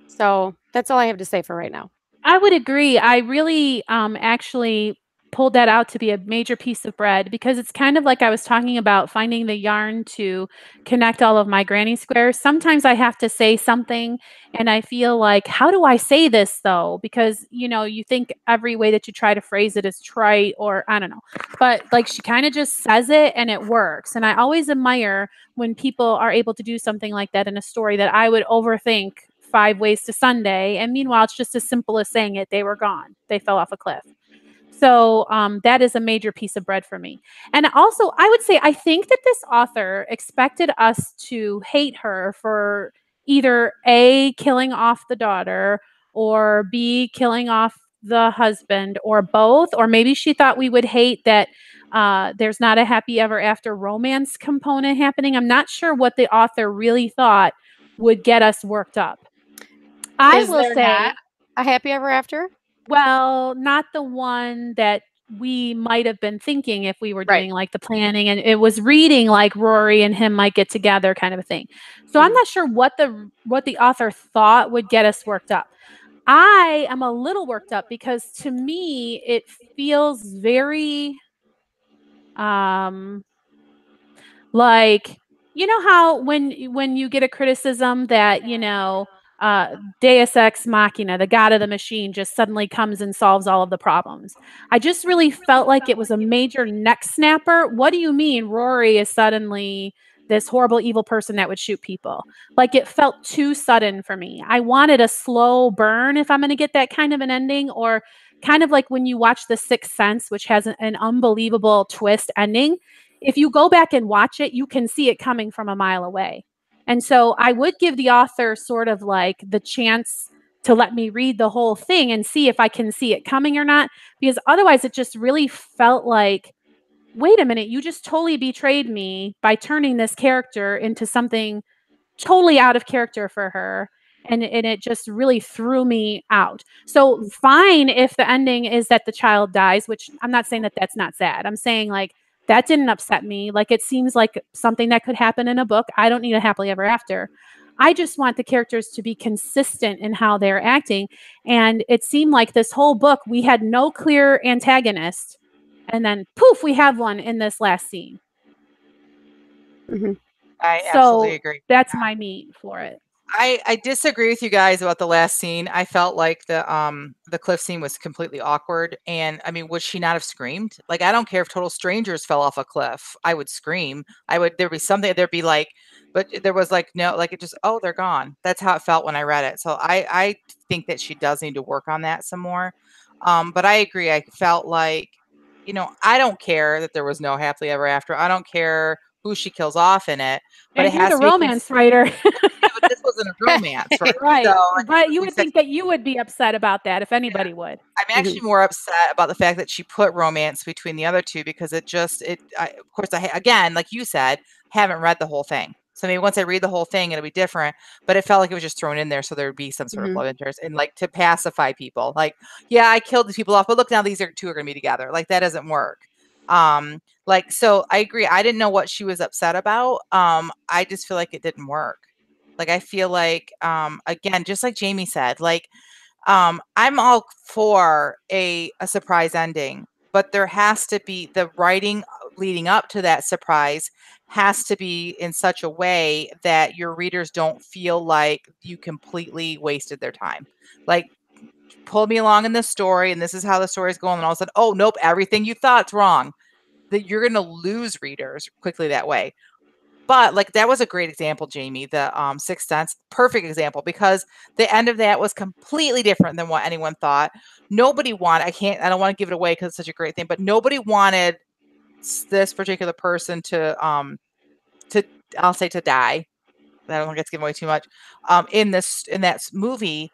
So that's all I have to say for right now. I would agree. I really actually pulled that out to be a major piece of bread because it's kind of like I was talking about finding the yarn to connect all of my granny squares. Sometimes I have to say something and I feel like, how do I say this though? Because, you think every way that you try to phrase it is trite or I don't know. But like she kind of just says it and it works. And I always admire when people are able to do something like that in a story that I would overthink 5 ways to Sunday. And meanwhile, it's just as simple as saying it. They were gone. They fell off a cliff. So that is a major piece of bread for me. And also, I would say, I think that this author expected us to hate her for either A, killing off the daughter, or B, killing off the husband, or both. Or maybe she thought we would hate that there's not a happy ever after romance component happening. I'm not sure what the author really thought would get us worked up. I Is will there say, not a happy ever after? well, not the one that we might have been thinking if we were Right. doing like the planning and it was reading like Rory and him might get together kind of a thing. So I'm not sure what the author thought would get us worked up. I am a little worked up because to me it feels very like how when you get a criticism that Deus ex machina, the god of the machine, just suddenly comes and solves all of the problems. I just really felt like it was a major neck snapper. What do you mean Rory is suddenly this horrible evil person that would shoot people? Like it felt too sudden for me. I wanted a slow burn if I'm going to get that kind of an ending, or kind of like when you watch The Sixth Sense, which has an unbelievable twist ending. If you go back and watch it, you can see it coming from a mile away. And so I would give the author sort of like the chance to let me read the whole thing and see if I can see it coming or not, because otherwise it just really felt like, wait a minute, you just totally betrayed me by turning this character into something totally out of character for her. And it just really threw me out. So fine if the ending is that the child dies, which I'm not saying that that's not sad. I'm saying like that didn't upset me. Like it seems like something that could happen in a book. I don't need a happily ever after. I just want the characters to be consistent in how they're acting. And it seemed like this whole book, we had no clear antagonist. And then poof, we have one in this last scene. I absolutely agree. That's my meat for it. I disagree with you guys about the last scene. I felt like the cliff scene was completely awkward. And I mean, would she not have screamed? Like, I don't care if total strangers fell off a cliff. I would scream. There'd be something, there'd be like, but there was like, no, like it just, oh, they're gone. That's how it felt when I read it. So I think that she does need to work on that some more. But I agree. I felt like, I don't care that there was no happily ever after. I don't care who she kills off in it, but And it you're has the to be romance writer. yeah, but this wasn't a romance, right? Right. So But you we would said, think that you would be upset about that if anybody would. I'm actually more upset about the fact that she put romance between the other two because of course, again, like you said, haven't read the whole thing. So maybe once I read the whole thing, it'll be different. But it felt like it was just thrown in there so there would be some sort of love interest and like to pacify people. Like, yeah, I killed these people off, but look, now these two are going to be together. Like that doesn't work. Like so, I agree. I didn't know what she was upset about. I just feel like it didn't work. Like I feel like, again, just like Jamie said, like I'm all for a surprise ending, but there has to be the writing leading up to that surprise has to be in such a way that your readers don't feel like you completely wasted their time. Like pull me along in this story and this is how the story is going and all of a sudden, oh nope, everything you thought's wrong. That you're going to lose readers quickly that way. But like that was a great example, Jamie, the Sixth Sense, perfect example because the end of that was completely different than what anyone thought. Nobody wanted, I don't want to give it away because it's such a great thing, but nobody wanted this particular person to I'll say to die. I don't think it's giving away too much. In that movie,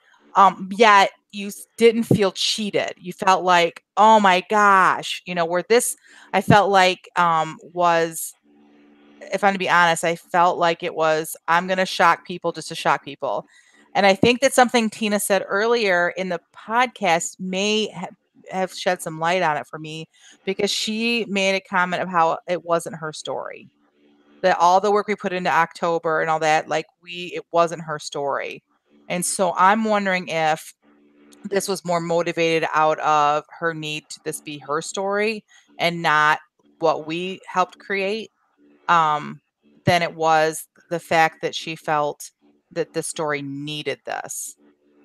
yet you didn't feel cheated. You felt like, oh my gosh, where this I felt like was, if I'm to be honest, I felt like it was, I'm going to shock people just to shock people. And I think that something Tina said earlier in the podcast may have shed some light on it for me because she made a comment of how it wasn't her story. That all the work we put into October and all that, like it wasn't her story. And so I'm wondering if this was more motivated out of her need to this be her story and not what we helped create than it was the fact that she felt that the story needed this.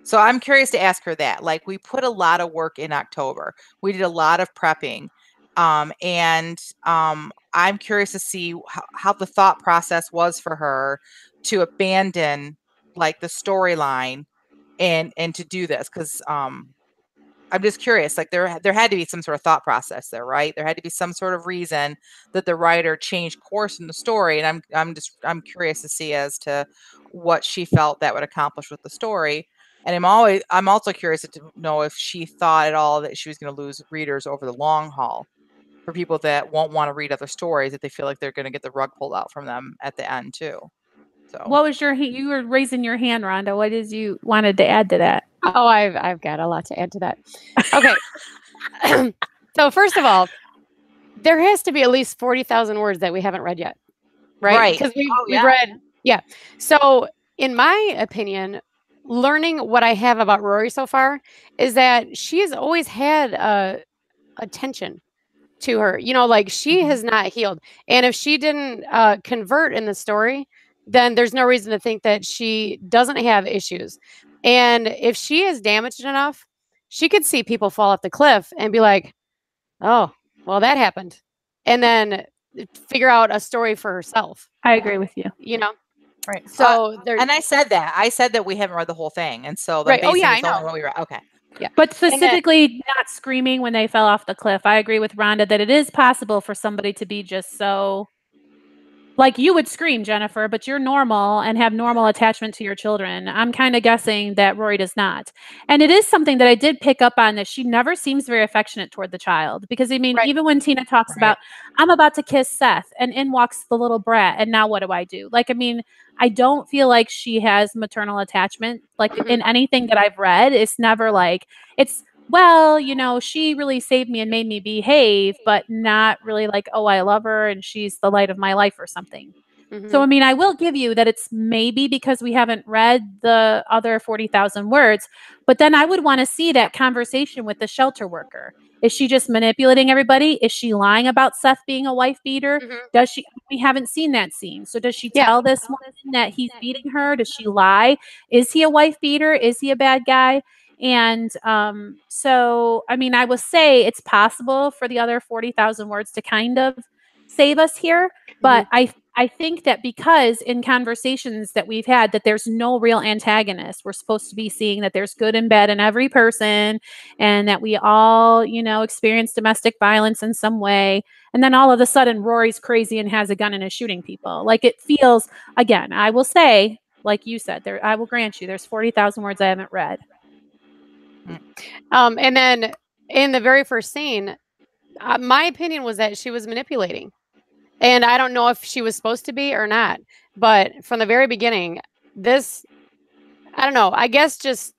So I'm curious to ask her that. Like we put a lot of work in October. We did a lot of prepping. And I'm curious to see how the thought process was for her to abandon like the storyline and to do this because I'm just curious, like there had to be some sort of thought process there, right? There had to be some sort of reason that the writer changed course in the story, and I'm curious to see as to what she felt that would accomplish with the story. And I'm also curious to know if she thought at all that she was going to lose readers over the long haul for people that won't want to read other stories if they feel like they're going to get the rug pulled out from them at the end too. So What was you were raising your hand, Rhonda. What is you wanted to add to that? Oh, I've got a lot to add to that. Okay. So first of all, there has to be at least 40,000 words that we haven't read yet. Right? Because we've read, yeah. So in my opinion, learning what I have about Rory so far is that she has always had a tension to her. Like she has not healed. And if she didn't convert in the story, then there's no reason to think that she doesn't have issues. And if she is damaged enough, she could see people fall off the cliff and be like, oh, well, that happened. And then figure out a story for herself. I agree with you. Right. So and I said that we haven't read the whole thing. And so right. Oh yeah, I know. What we read. Okay. Yeah. But specifically not screaming when they fell off the cliff. I agree with Rhonda that it is possible for somebody to be just so like you would scream, Jennifer, but you're normal and have normal attachment to your children. I'm kind of guessing that Rory does not. And it is something that I did pick up on that she never seems very affectionate toward the child. Because I mean, even when Tina talks about, I'm about to kiss Seth and in walks the little brat. And now what do I do? Like, I mean, I don't feel like she has maternal attachment. Like in anything that I've read, it's never like, it's, well, she really saved me and made me behave, but not really like, oh, I love her and she's the light of my life or something. So, I mean, I will give you that it's maybe because we haven't read the other 40,000 words, but then I would want to see that conversation with the shelter worker. Is she just manipulating everybody? Is she lying about Seth being a wife beater? Does she? We haven't seen that scene. So does she tell this woman that he's beating her? Does she lie? Is he a wife beater? Is he a bad guy? And so, I mean, I will say it's possible for the other 40,000 words to kind of save us here. But I think that because in conversations that we've had that there's no real antagonist, we're supposed to be seeing that there's good and bad in every person and that we all, experience domestic violence in some way. And then all of a sudden Rory's crazy and has a gun and is shooting people. Like it feels, again, I will say, like you said, I will grant you there's 40,000 words I haven't read. And then in the very first scene, my opinion was that she was manipulating. And I don't know if she was supposed to be or not. But from the very beginning, I don't know. I guess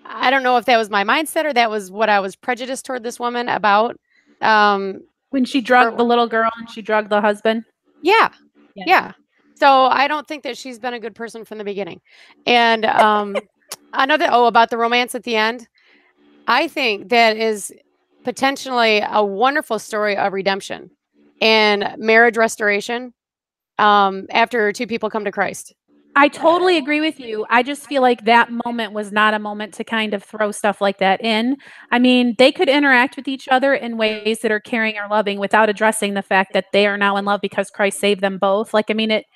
I don't know if that was my mindset or that was what I was prejudiced toward this woman about. When she drugged the little girl and she drugged the husband? Yeah. So I don't think that she's been a good person from the beginning. And about the romance at the end, I think that is potentially a wonderful story of redemption and marriage restoration after two people come to Christ. I totally agree with you. I just feel like that moment was not a moment to kind of throw stuff like that in. I mean, they could interact with each other in ways that are caring or loving without addressing the fact that they are now in love because Christ saved them both. Like, I mean, it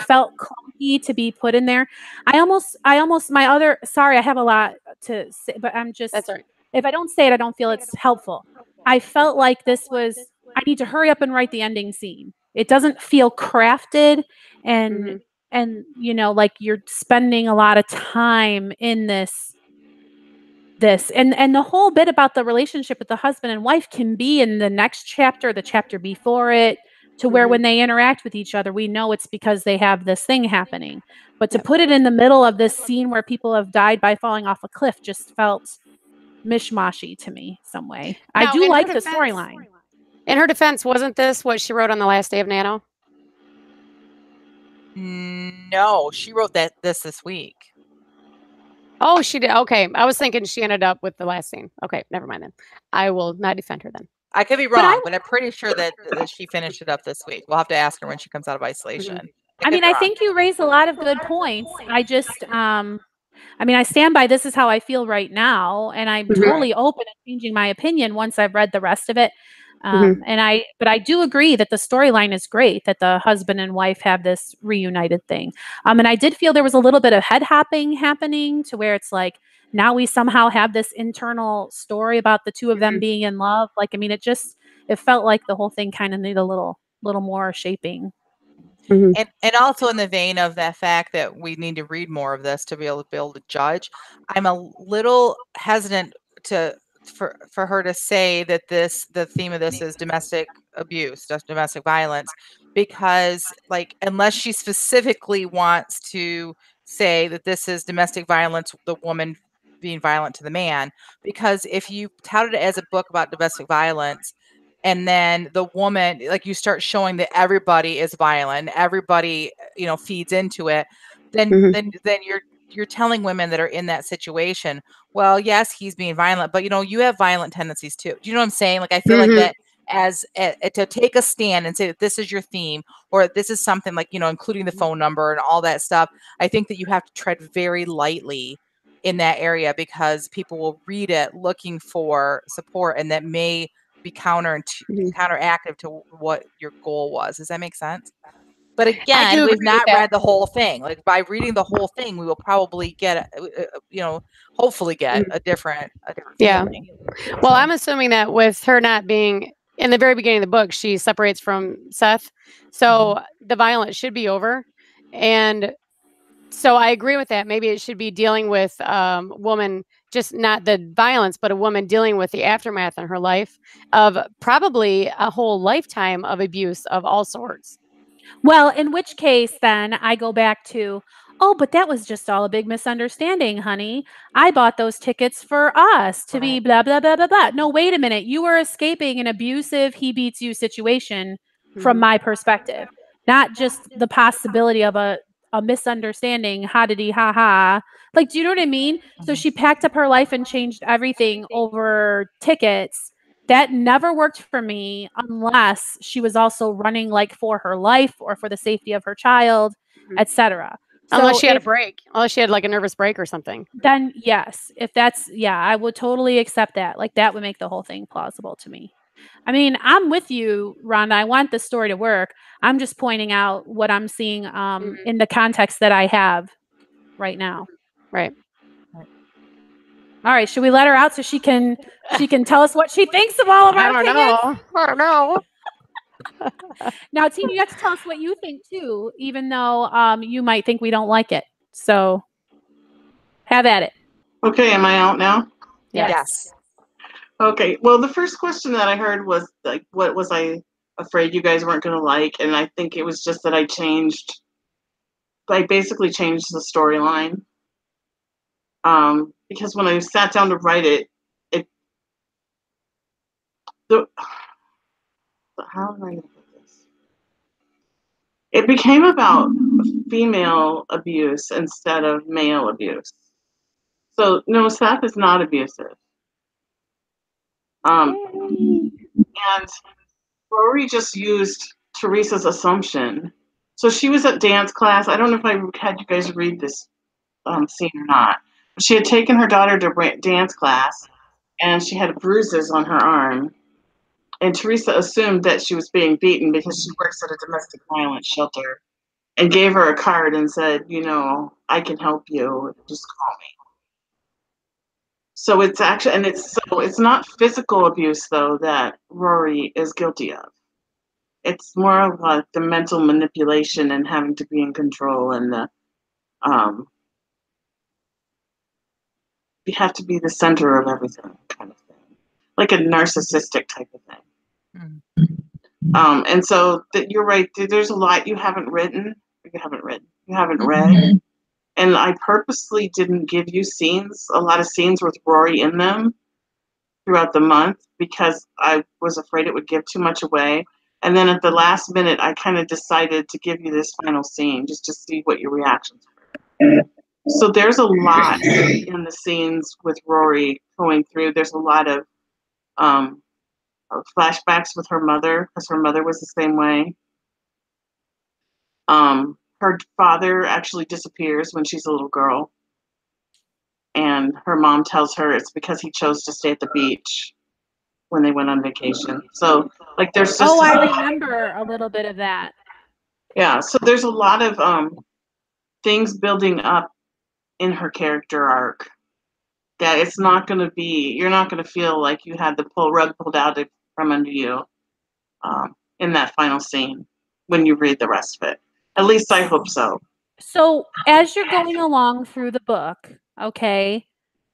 felt clunky to be put in there. I have a lot to say, but That's right. If I don't say it, I don't feel it's helpful. I felt like I need to hurry up and write the ending scene. It doesn't feel crafted and like you're spending a lot of time in this and the whole bit about the relationship with the husband and wife can be in the next chapter, the chapter before it, to where when they interact with each other, we know it's because they have this thing happening. But to put it in the middle of this scene where people have died by falling off a cliff just felt mishmashy to me some way. I do like the storyline. In her defense, wasn't this what she wrote on the last day of Nano? No, she wrote this week. Oh, she did. Okay. I was thinking she ended up with the last scene. Okay. Never mind then. I will not defend her then. I could be wrong, but I'm pretty sure that she finished it up this week. We'll have to ask her when she comes out of isolation. I think you raise a lot of good points. I just, I stand by this is how I feel right now, and I'm totally open to changing my opinion once I've read the rest of it. But I do agree that the storyline is great, that the husband and wife have this reunited thing. And I did feel there was a little bit of head hopping happening to where it's like, now we somehow have this internal story about the two of them being in love. Like, I mean, it felt like the whole thing kind of needed a little more shaping. And also in the vein of that fact that we need to read more of this to be able to judge, I'm a little hesitant for her to say that the theme of this is domestic abuse, domestic violence, because unless she specifically wants to say that this is domestic violence, the woman being violent to the man, because if you touted it as a book about domestic violence and then the woman, you start showing that everybody is violent, everybody, feeds into it, then you're telling women that are in that situation, well, yes, he's being violent, but you have violent tendencies too. Do you know what I'm saying? I feel like that to take a stand and say that this is your theme, or this is something including the phone number and all that stuff. I think that you have to tread very lightly in that area because people will read it looking for support, and that may be counteractive to what your goal was. Does that make sense? But again, we've not read the whole thing. By reading the whole thing, we will probably get, hopefully get a different feeling. Well, I'm assuming that with her not being in the very beginning of the book, she separates from Seth. So the violence should be over. And so I agree with that. Maybe it should be dealing with woman, just not the violence, but a woman dealing with the aftermath in her life of probably a whole lifetime of abuse of all sorts. Well, in which case, then I go back to, oh, but that was just all a big misunderstanding, honey. I bought those tickets for us to be blah, blah, blah, blah, blah. No, wait a minute. You were escaping an abusive, he beats you situation from my perspective, not just the possibility of a misunderstanding, ha-diddy, ha-ha. Do you know what I mean? So she packed up her life and changed everything over tickets that never worked for me unless she was also running like for her life or for the safety of her child, etc. Unless So she had a if, break. Unless she had like a nervous break or something. then yes, if that's, yeah, I would totally accept that. Like that would make the whole thing plausible to me. I mean, I'm with you, Rhonda. I want the story to work. I'm just pointing out what I'm seeing in the context that I have right now. Right. All right, should we let her out so she can tell us what she thinks of all of our opinions? I don't know. Now, Tina, you have to tell us what you think too, even though you might think we don't like it. So have at it. Okay, am I out now? Yes. Okay. Well, the first question that I heard was like, what was I afraid you guys weren't going to like? And I think it was just that I basically changed the storyline. Because when I sat down to write it, how am I going to put this? It became about female abuse instead of male abuse. So no, Seth is not abusive. And Rory just used Teresa's assumption. So she was at dance class. I don't know if I had you guys read this scene or not. But she had taken her daughter to dance class, and she had bruises on her arm. And Teresa assumed that she was being beaten because she works at a domestic violence shelter, and gave her a card and said, I can help you. Just call me. So it's actually, and it's not physical abuse though that Rory is guilty of. It's more of like the mental manipulation and having to be in control, and you have to be the center of everything, kind of thing, like a narcissistic type of thing. And so you're right. There's a lot you haven't read, and I purposely didn't give you a lot of scenes with Rory in them throughout the month because I was afraid it would give too much away. And then at the last minute, I kind of decided to give you this final scene just to see what your reactions were. So there's a lot in the scenes with Rory going through. There's a lot of flashbacks with her mother because her mother was the same way. Her father actually disappears when she's a little girl. And her mom tells her it's because he chose to stay at the beach when they went on vacation. So, like, there's just... Oh, I remember a little bit of that. Yeah, so there's a lot of things building up in her character arc that it's not going to be... You're not going to feel like you had the rug pulled out from under you in that final scene when you read the rest of it. At least I hope so. So as you're going along through the book, okay,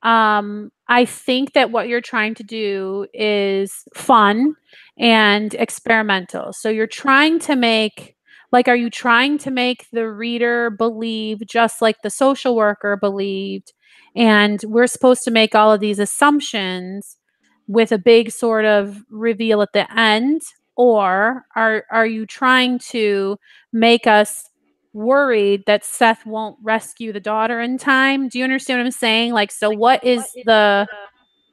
I think that what you're trying to do is fun and experimental. So you're trying to make, like, are you trying to make the reader believe just like the social worker believed? And we're supposed to make all of these assumptions with a big sort of reveal at the end? Or are you trying to make us worried that Seth won't rescue the daughter in time? Do you understand what I'm saying? Like, so what is the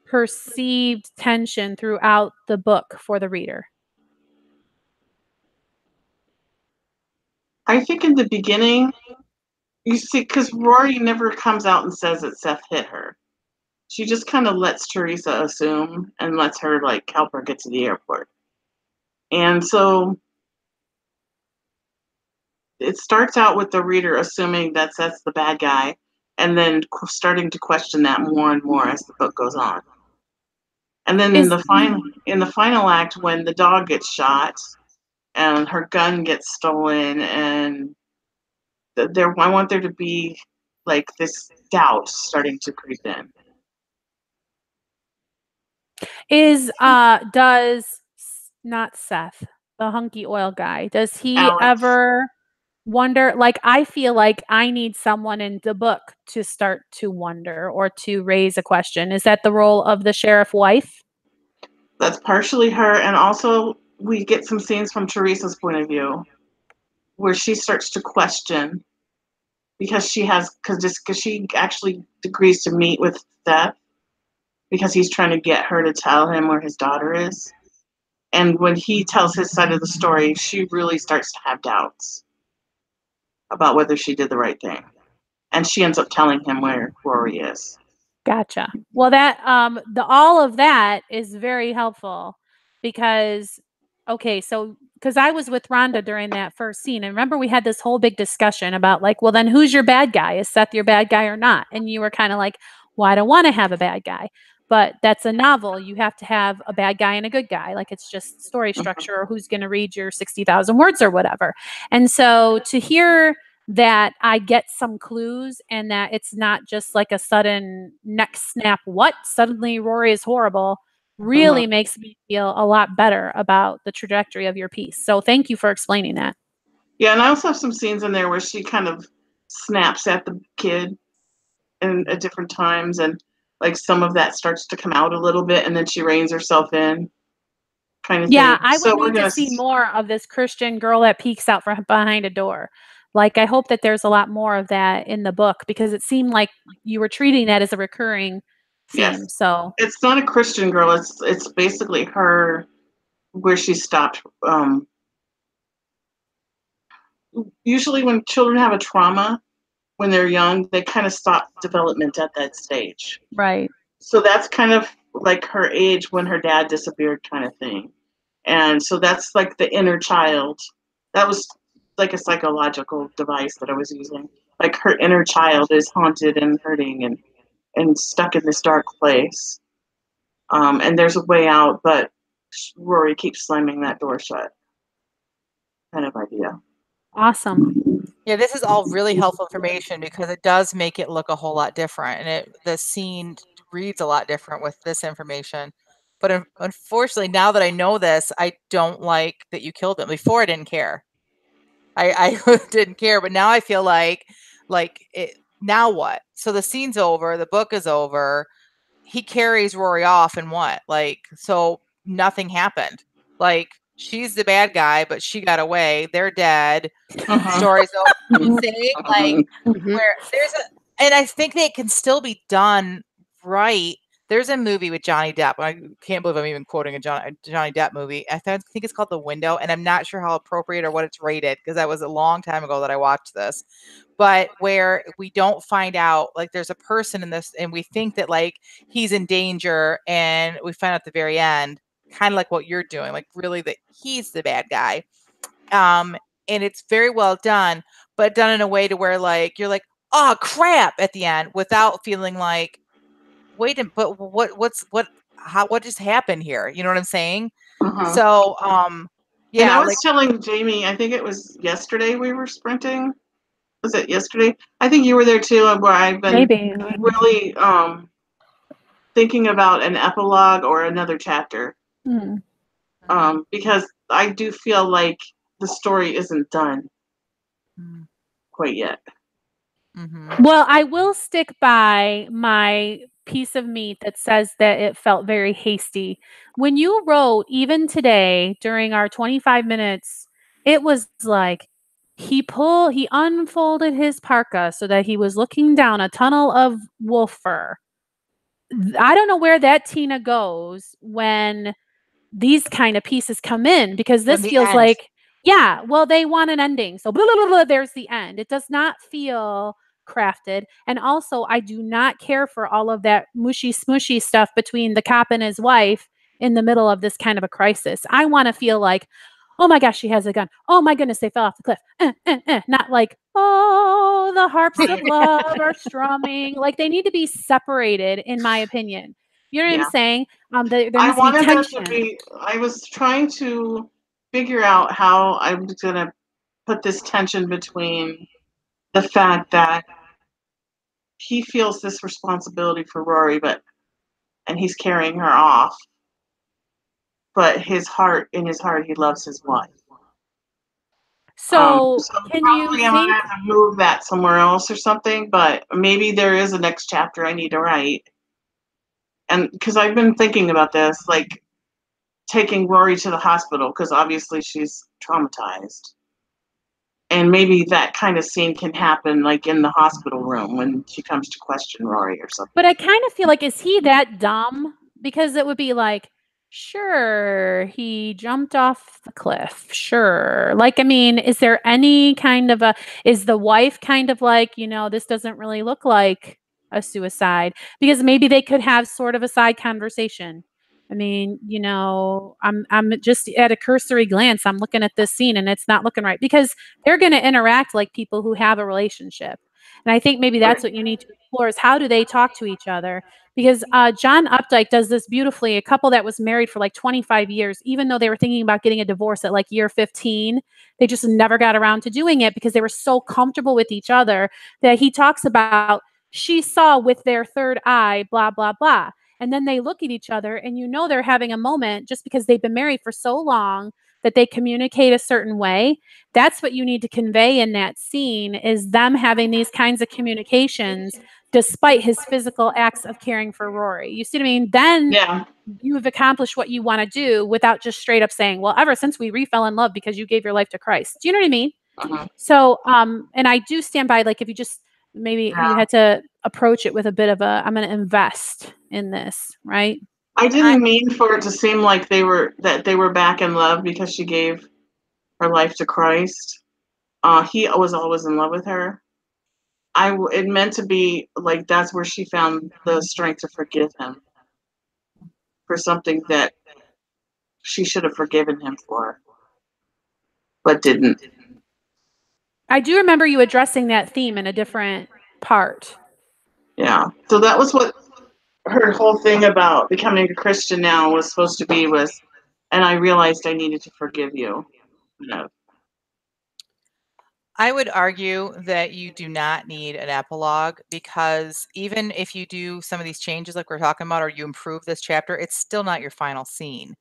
perceived tension throughout the book for the reader? I think in the beginning, you see, because Rory never comes out and says that Seth hit her. She just kind of lets Teresa assume and lets her, like, help her get to the airport. And so it starts out with the reader assuming that Seth's the bad guy, and then starting to question that more and more as the book goes on. And then in the final act, when the dog gets shot and her gun gets stolen, and I want there to be like this doubt starting to creep in. Does not Seth, the hunky oil guy, does he Alex. ever wonder, like, I feel like I need someone in the book to start to wonder or to raise a question. Is that the role of the sheriff wife? That's partially her, and also we get some scenes from Teresa's point of view where she starts to question because she actually agrees to meet with Seth because he's trying to get her to tell him where his daughter is. And when he tells his side of the story, she really starts to have doubts about whether she did the right thing. And she ends up telling him where Rory is. Gotcha. Well, that all of that is very helpful because because I was with Rhonda during that first scene, and remember we had this whole big discussion about like, well, then who's your bad guy? Is Seth your bad guy or not? And you were kind of like, well, I don't want to have a bad guy, but that's a novel. You have to have a bad guy and a good guy. Like it's just story structure or who's going to read your 60,000 words or whatever. And so to hear that I get some clues and that it's not just like a sudden neck snap, what? Suddenly Rory is horrible, really makes me feel a lot better about the trajectory of your piece. So thank you for explaining that. Yeah, and I also have some scenes in there where she kind of snaps at the kid at different times, and like some of that starts to come out a little bit, and then she reins herself in, kind of Yeah, thing. I So would we're need gonna to see more of this Christian girl that peeks out from behind a door. Like, I hope that there's a lot more of that in the book because it seemed like you were treating that as a recurring yes, theme. So, it's not a Christian girl. It's basically her where she stopped. Usually, when children have a trauma when they're young, they kind of stop development at that stage. right. So that's kind of like her age when her dad disappeared, kind of thing. And so that's like the inner child. That was like a psychological device that I was using. Like her inner child is haunted and hurting and stuck in this dark place. And there's a way out, but Rory keeps slamming that door shut. Kind of idea. Awesome. Yeah, this is all really helpful information because it does make it look a whole lot different, and the scene reads a lot different with this information. But unfortunately, now that I know this, I don't like that you killed him. Before, I didn't care. I didn't care, but now I feel like it. Now what? So the scene's over. The book is over. He carries Rory off, and what? Like, so nothing happened. Like, she's the bad guy, but she got away. They're dead. Stories over. You know what I'm saying? Like, where there's and I think they can still be done right. There's a movie with Johnny Depp. I can't believe I'm even quoting a Johnny Depp movie. I think it's called The Window, and I'm not sure how appropriate or what it's rated because that was a long time ago that I watched this. But where we don't find out, like there's a person in this, and we think that like he's in danger, and we find out at the very end, kind of like what you're doing, like really that he's the bad guy. And it's very well done, but done in a way to where like you're like, oh crap at the end without feeling like, wait a but what just happened here? You know what I'm saying? So And yeah, I was like telling Jamie, I think it was yesterday we were sprinting. Was it yesterday? I think you were there too, where I've been Maybe. really thinking about an epilogue or another chapter. Hmm. Because I do feel like the story isn't done quite yet. Well, I will stick by my piece of meat that says that it felt very hasty. When you wrote, even today during our 25 minutes, it was like he unfolded his parka so that he was looking down a tunnel of wolf fur. I don't know where that Tina goes when these kind of pieces come in because this feels end. like, yeah, well, they want an ending. So blah, blah, blah, blah, there's the end. It does not feel crafted. And also, I do not care for all of that mushy smushy stuff between the cop and his wife in the middle of this kind of a crisis. I want to feel like, oh my gosh, she has a gun. Oh my goodness, they fell off the cliff. Not like, oh, the harps of love are strumming. Like they need to be separated, in my opinion. You know what I'm saying? There I needs to be wanted them tension. to be. I was trying to figure out how I was going to put this tension between the fact that he feels this responsibility for Rory, and he's carrying her off, but in his heart, he loves his wife. So can you probably I'm think? gonna have to move that somewhere else or something, but maybe there is a next chapter I need to write. And because I've been thinking about this, like taking Rory to the hospital, because obviously she's traumatized. And maybe that kind of scene can happen like in the hospital room when she comes to question Rory or something. But I kind of feel like, is he that dumb? Because it would be like, sure, he jumped off the cliff. Sure. Like, I mean, is there any kind of is the wife kind of like, this doesn't really look like a suicide? Because maybe they could have sort of a side conversation. I mean, I'm just at a cursory glance, I'm looking at this scene and it's not looking right because they're going to interact like people who have a relationship. And I think maybe that's what you need to explore is how do they talk to each other? Because John Updike does this beautifully. A couple that was married for like 25 years, even though they were thinking about getting a divorce at like year 15, they just never got around to doing it because they were so comfortable with each other that he talks about she saw with their third eye, blah, blah, blah. And then they look at each other and they're having a moment just because they've been married for so long that they communicate a certain way. That's what you need to convey in that scene is them having these kinds of communications despite his physical acts of caring for Rory. You see what I mean? Then you have accomplished what you want to do without just straight up saying, well, ever since we fell in love because you gave your life to Christ. Do you know what I mean? So, and I do stand by, like, if you just, maybe you had to approach it with a bit of I'm going to invest in this, right? I didn't mean for it to seem like they were back in love because she gave her life to Christ. He was always in love with her. It meant to be like that's where she found the strength to forgive him for something that she should have forgiven him for, but didn't. I do remember you addressing that theme in a different part. Yeah. So that was what her whole thing about becoming a Christian now was supposed to be and I realized I needed to forgive you. I would argue that you do not need an epilogue because even if you do some of these changes like we're talking about or you improve this chapter, it's still not your final scene.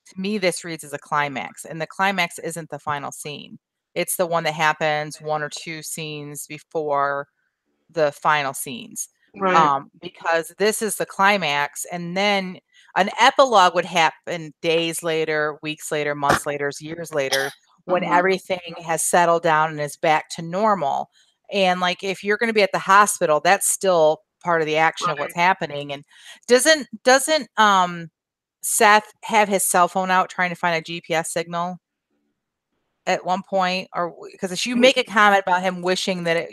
To me, this reads as a climax, and the climax isn't the final scene. It's the one that happens 1 or 2 scenes before the final scenes. Right. Because this is the climax, and then an epilogue would happen days later, weeks later, months later, years later, when everything has settled down and is back to normal. And like if you're going to be at the hospital, that's still part of the action of what's happening. And doesn't Seth have his cell phone out trying to find a GPS signal at one point, or because if you make a comment about him wishing that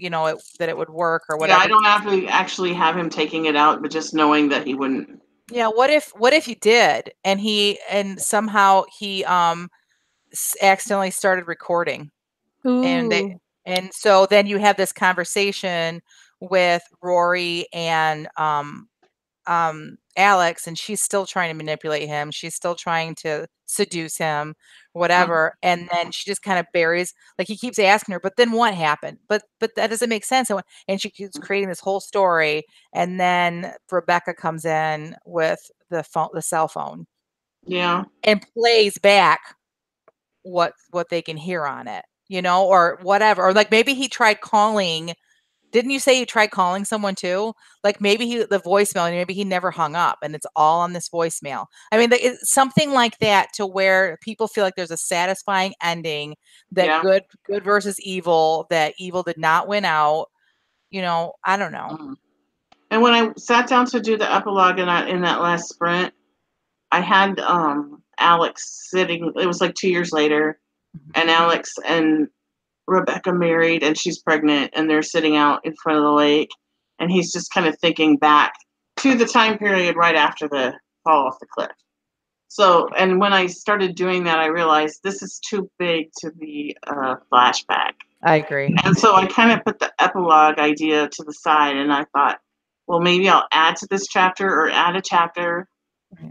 that it would work or whatever. Yeah, I don't have to actually have him taking it out, but just knowing that he wouldn't. Yeah, what if he did and somehow he accidentally started recording. Ooh. And so then you have this conversation with Rory and Alex, and she's still trying to manipulate him. She's still trying to seduce him, whatever. And then she just kind of buries, like he keeps asking her, but then what happened? But that doesn't make sense. And she keeps creating this whole story. And then Rebecca comes in with the cell phone. Yeah. And plays back what they can hear on it, or whatever. Or like maybe he tried calling. Didn't you say you tried calling someone too? Like maybe the voicemail, and maybe he never hung up and it's all on this voicemail. I mean, it's something like that to where people feel like there's a satisfying ending that good versus evil, that evil did not win out. I don't know. And when I sat down to do the epilogue in that last sprint, I had Alex sitting, it was like 2 years later, and Alex and Rebecca married and she's pregnant and they're sitting out in front of the lake and he's just kind of thinking back to the time period right after the fall off the cliff. So, and when I started doing that, I realized this is too big to be a flashback. I agree. And so I kind of put the epilogue idea to the side and I thought, well, maybe I'll add to this chapter or add a chapter.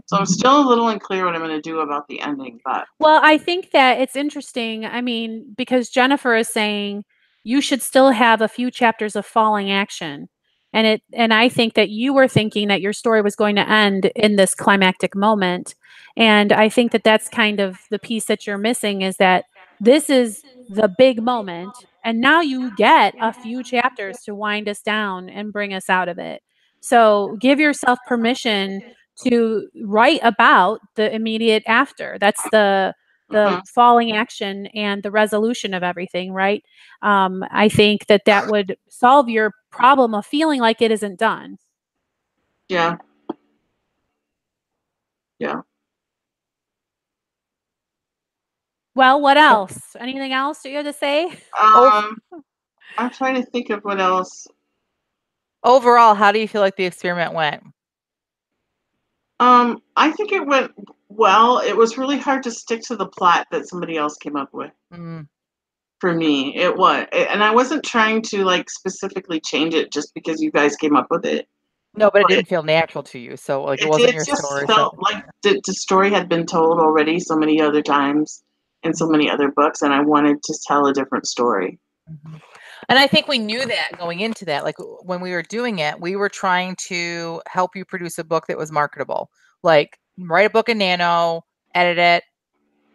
So I'm still a little unclear what I'm going to do about the ending, but. Well, I think that it's interesting. I mean, because Jennifer is saying you should still have a few chapters of falling action. And I think that you were thinking that your story was going to end in this climactic moment. And I think that that's kind of the piece that you're missing is that this is the big moment. And now you get a few chapters to wind us down and bring us out of it. So give yourself permission to write about the immediate after. That's the the falling action and the resolution of everything, right? I think that would solve your problem of feeling like it isn't done. Yeah. Yeah. Well, what else? Anything else that you have to say? I'm trying to think of what else. Overall, how do you feel like the experiment went? I think it went well. It was really hard to stick to the plot that somebody else came up with. For me, it was, and I wasn't trying to like specifically change it just because you guys came up with it. No, but it didn't feel natural to you, so like it wasn't your just story. felt like the story had been told already so many other times in so many other books, and I wanted to tell a different story. And I think we knew that going into that. Like when we were doing it, we were trying to help you produce a book that was marketable. Like write a book in Nano, edit it,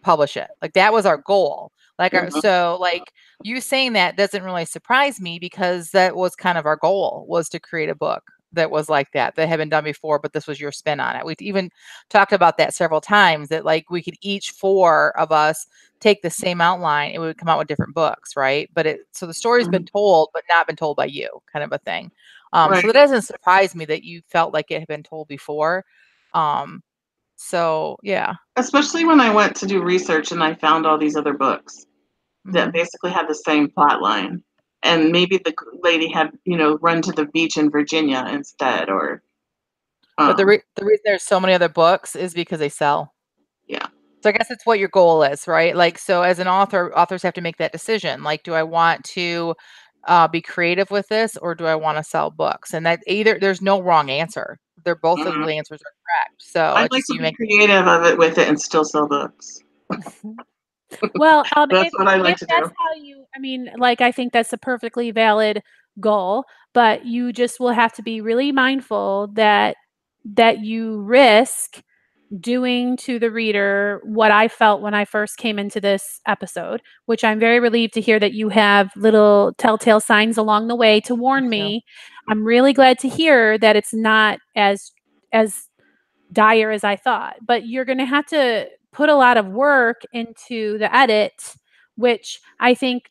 publish it. Like that was our goal. Like so like you saying that doesn't really surprise me because that was kind of our goal, was to create a book that was like that had been done before, but this was your spin on it. We've even talked about that several times, that like we could each four of us take the same outline, it would come out with different books, right? But so the story's been told, but not been told by you, kind of a thing. So that doesn't surprise me that you felt like it had been told before. So yeah. Especially when I went to do research and I found all these other books that basically had the same plot line. And maybe the lady had, run to the beach in Virginia instead, or. But the reason there's so many other books is because they sell. Yeah. So I guess it's what your goal is, right? Like, so as an author, authors have to make that decision. Like, do I want to be creative with this, or do I want to sell books? And that there's no wrong answer. They're both of the answers are correct. So I'd like to be creative with it and still sell books. Well, that's what I like to do. That's how you, I think that's a perfectly valid goal, but you just will have to be really mindful that you risk doing to the reader what I felt when I first came into this episode, which I'm very relieved to hear that you have little telltale signs along the way to warn me. I'm really glad to hear that it's not as dire as I thought, but you're going to have to put a lot of work into the edit, which I think,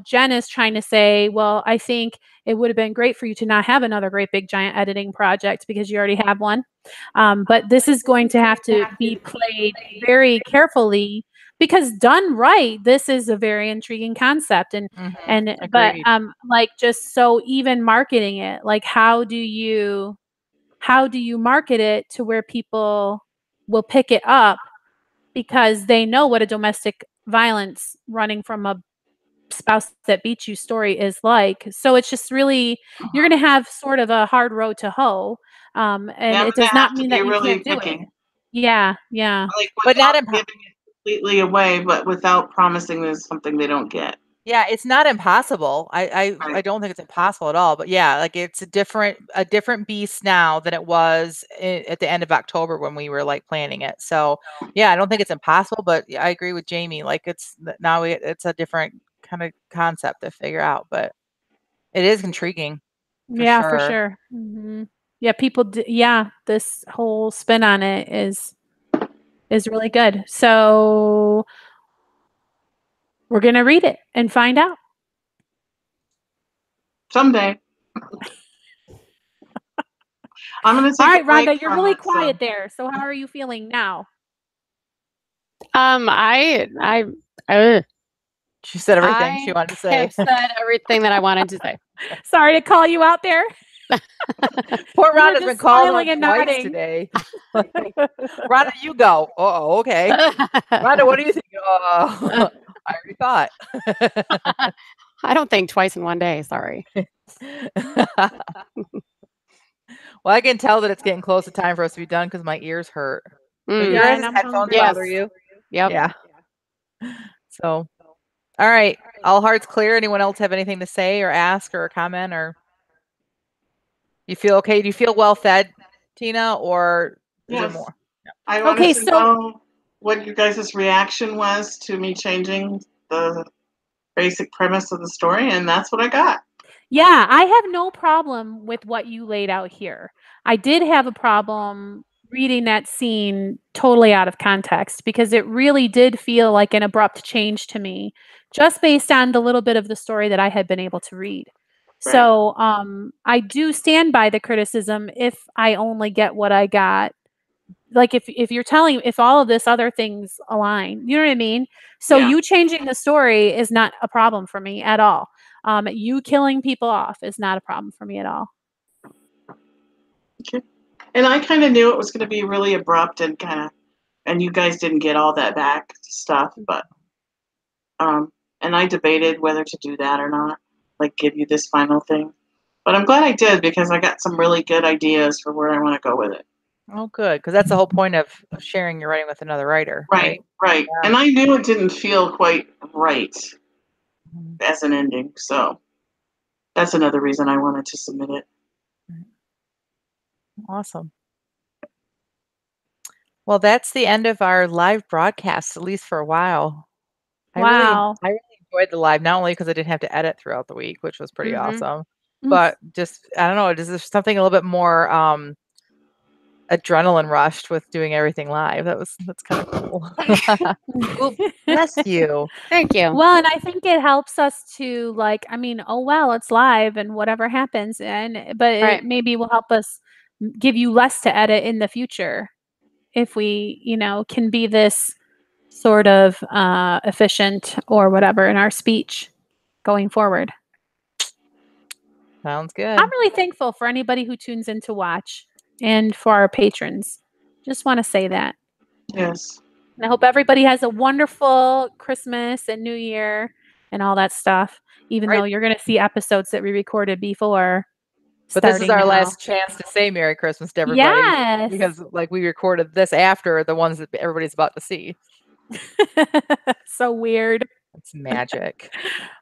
Jen is trying to say, well, I think it would have been great for you to not have another great big giant editing project because you already have one. But this is going to have to be played very carefully, because done right, this is a very intriguing concept. But just so even marketing it, like how do you market it to where people will pick it up because they know what a domestic violence running from a spouse that beats you story is like. So it's just really, you're going to have sort of a hard road to hoe. And it does not mean that you can't do it. Yeah. But not giving it completely away, but without promising there's something they don't get. Yeah, it's not impossible. I don't think it's impossible at all. But yeah, like it's a different beast now than it was at the end of October when we were like planning it. So yeah, I don't think it's impossible, but I agree with Jamie. Like it's a different kind of concept to figure out, but it is intriguing. For sure. Mm-hmm. Yeah, people. This whole spin on it is really good. So we're going to read it and find out. Someday. I'm going to take All right, Rhonda, you're really quiet there. So how are you feeling now? She said everything she wanted to say. I've said everything that I wanted to say. Sorry to call you out there. Poor Rhonda's been called on twice today. Rhonda, you go. Oh, okay. Rhonda, what do you think? I already thought. I don't think twice in one day. Sorry. Well, I can tell that it's getting close to time for us to be done because my ears hurt. Do your headphones bother you? Yep. Yeah. So, all right. All hearts clear. Anyone else have anything to say or ask or comment, or you feel okay? Do you feel well fed, Tina, or is there more? I wanted to know what you guys' reaction was to me changing the basic premise of the story, and that's what I got. Yeah, I have no problem with what you laid out here. I did have a problem reading that scene totally out of context because it really did feel like an abrupt change to me, just based on the little bit of the story that I had been able to read. Right. So I do stand by the criticism if I only get what I got. Like if you're telling, if all of this other things align, you know what I mean? So Yeah. you changing the story is not a problem for me at all. You killing people off is not a problem for me at all. Okay. And I kind of knew it was going to be really abrupt and and you guys didn't get all that back stuff, but and I debated whether to do that or not, like give you this final thing. But I'm glad I did because I got some really good ideas for where I want to go with it. Oh, good, because that's the whole point of sharing your writing with another writer, right? Right. Yeah. And I knew it didn't feel quite right Mhm. as an ending, so that's another reason I wanted to submit it. Awesome. Well, that's the end of our live broadcast, at least for a while. Wow. I really enjoyed the live, not only because I didn't have to edit throughout the week, which was pretty awesome, but just I don't know, there's something a little bit more adrenaline rushed with doing everything live. That's kind of cool. Well, bless you. Thank you. Well, and I think it helps us to like, I mean, oh well, it's live and whatever happens, but Right. it maybe will help us give you less to edit in the future if we, can be this sort of efficient or whatever in our speech going forward. Sounds good. I'm really thankful for anybody who tunes in to watch and for our patrons. Just want to say that. Yes. And I hope everybody has a wonderful Christmas and New Year and all that stuff, even Right. though you're going to see episodes that we recorded before. But this is our starting now. last chance to say Merry Christmas to everybody Yes. because like we recorded this after the ones that everybody's about to see. So weird. It's magic.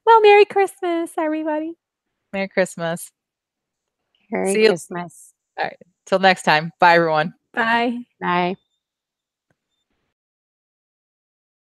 Well, Merry Christmas, everybody. Merry Christmas. Merry See you. Christmas. All right. Till next time. Bye, everyone. Bye. Bye.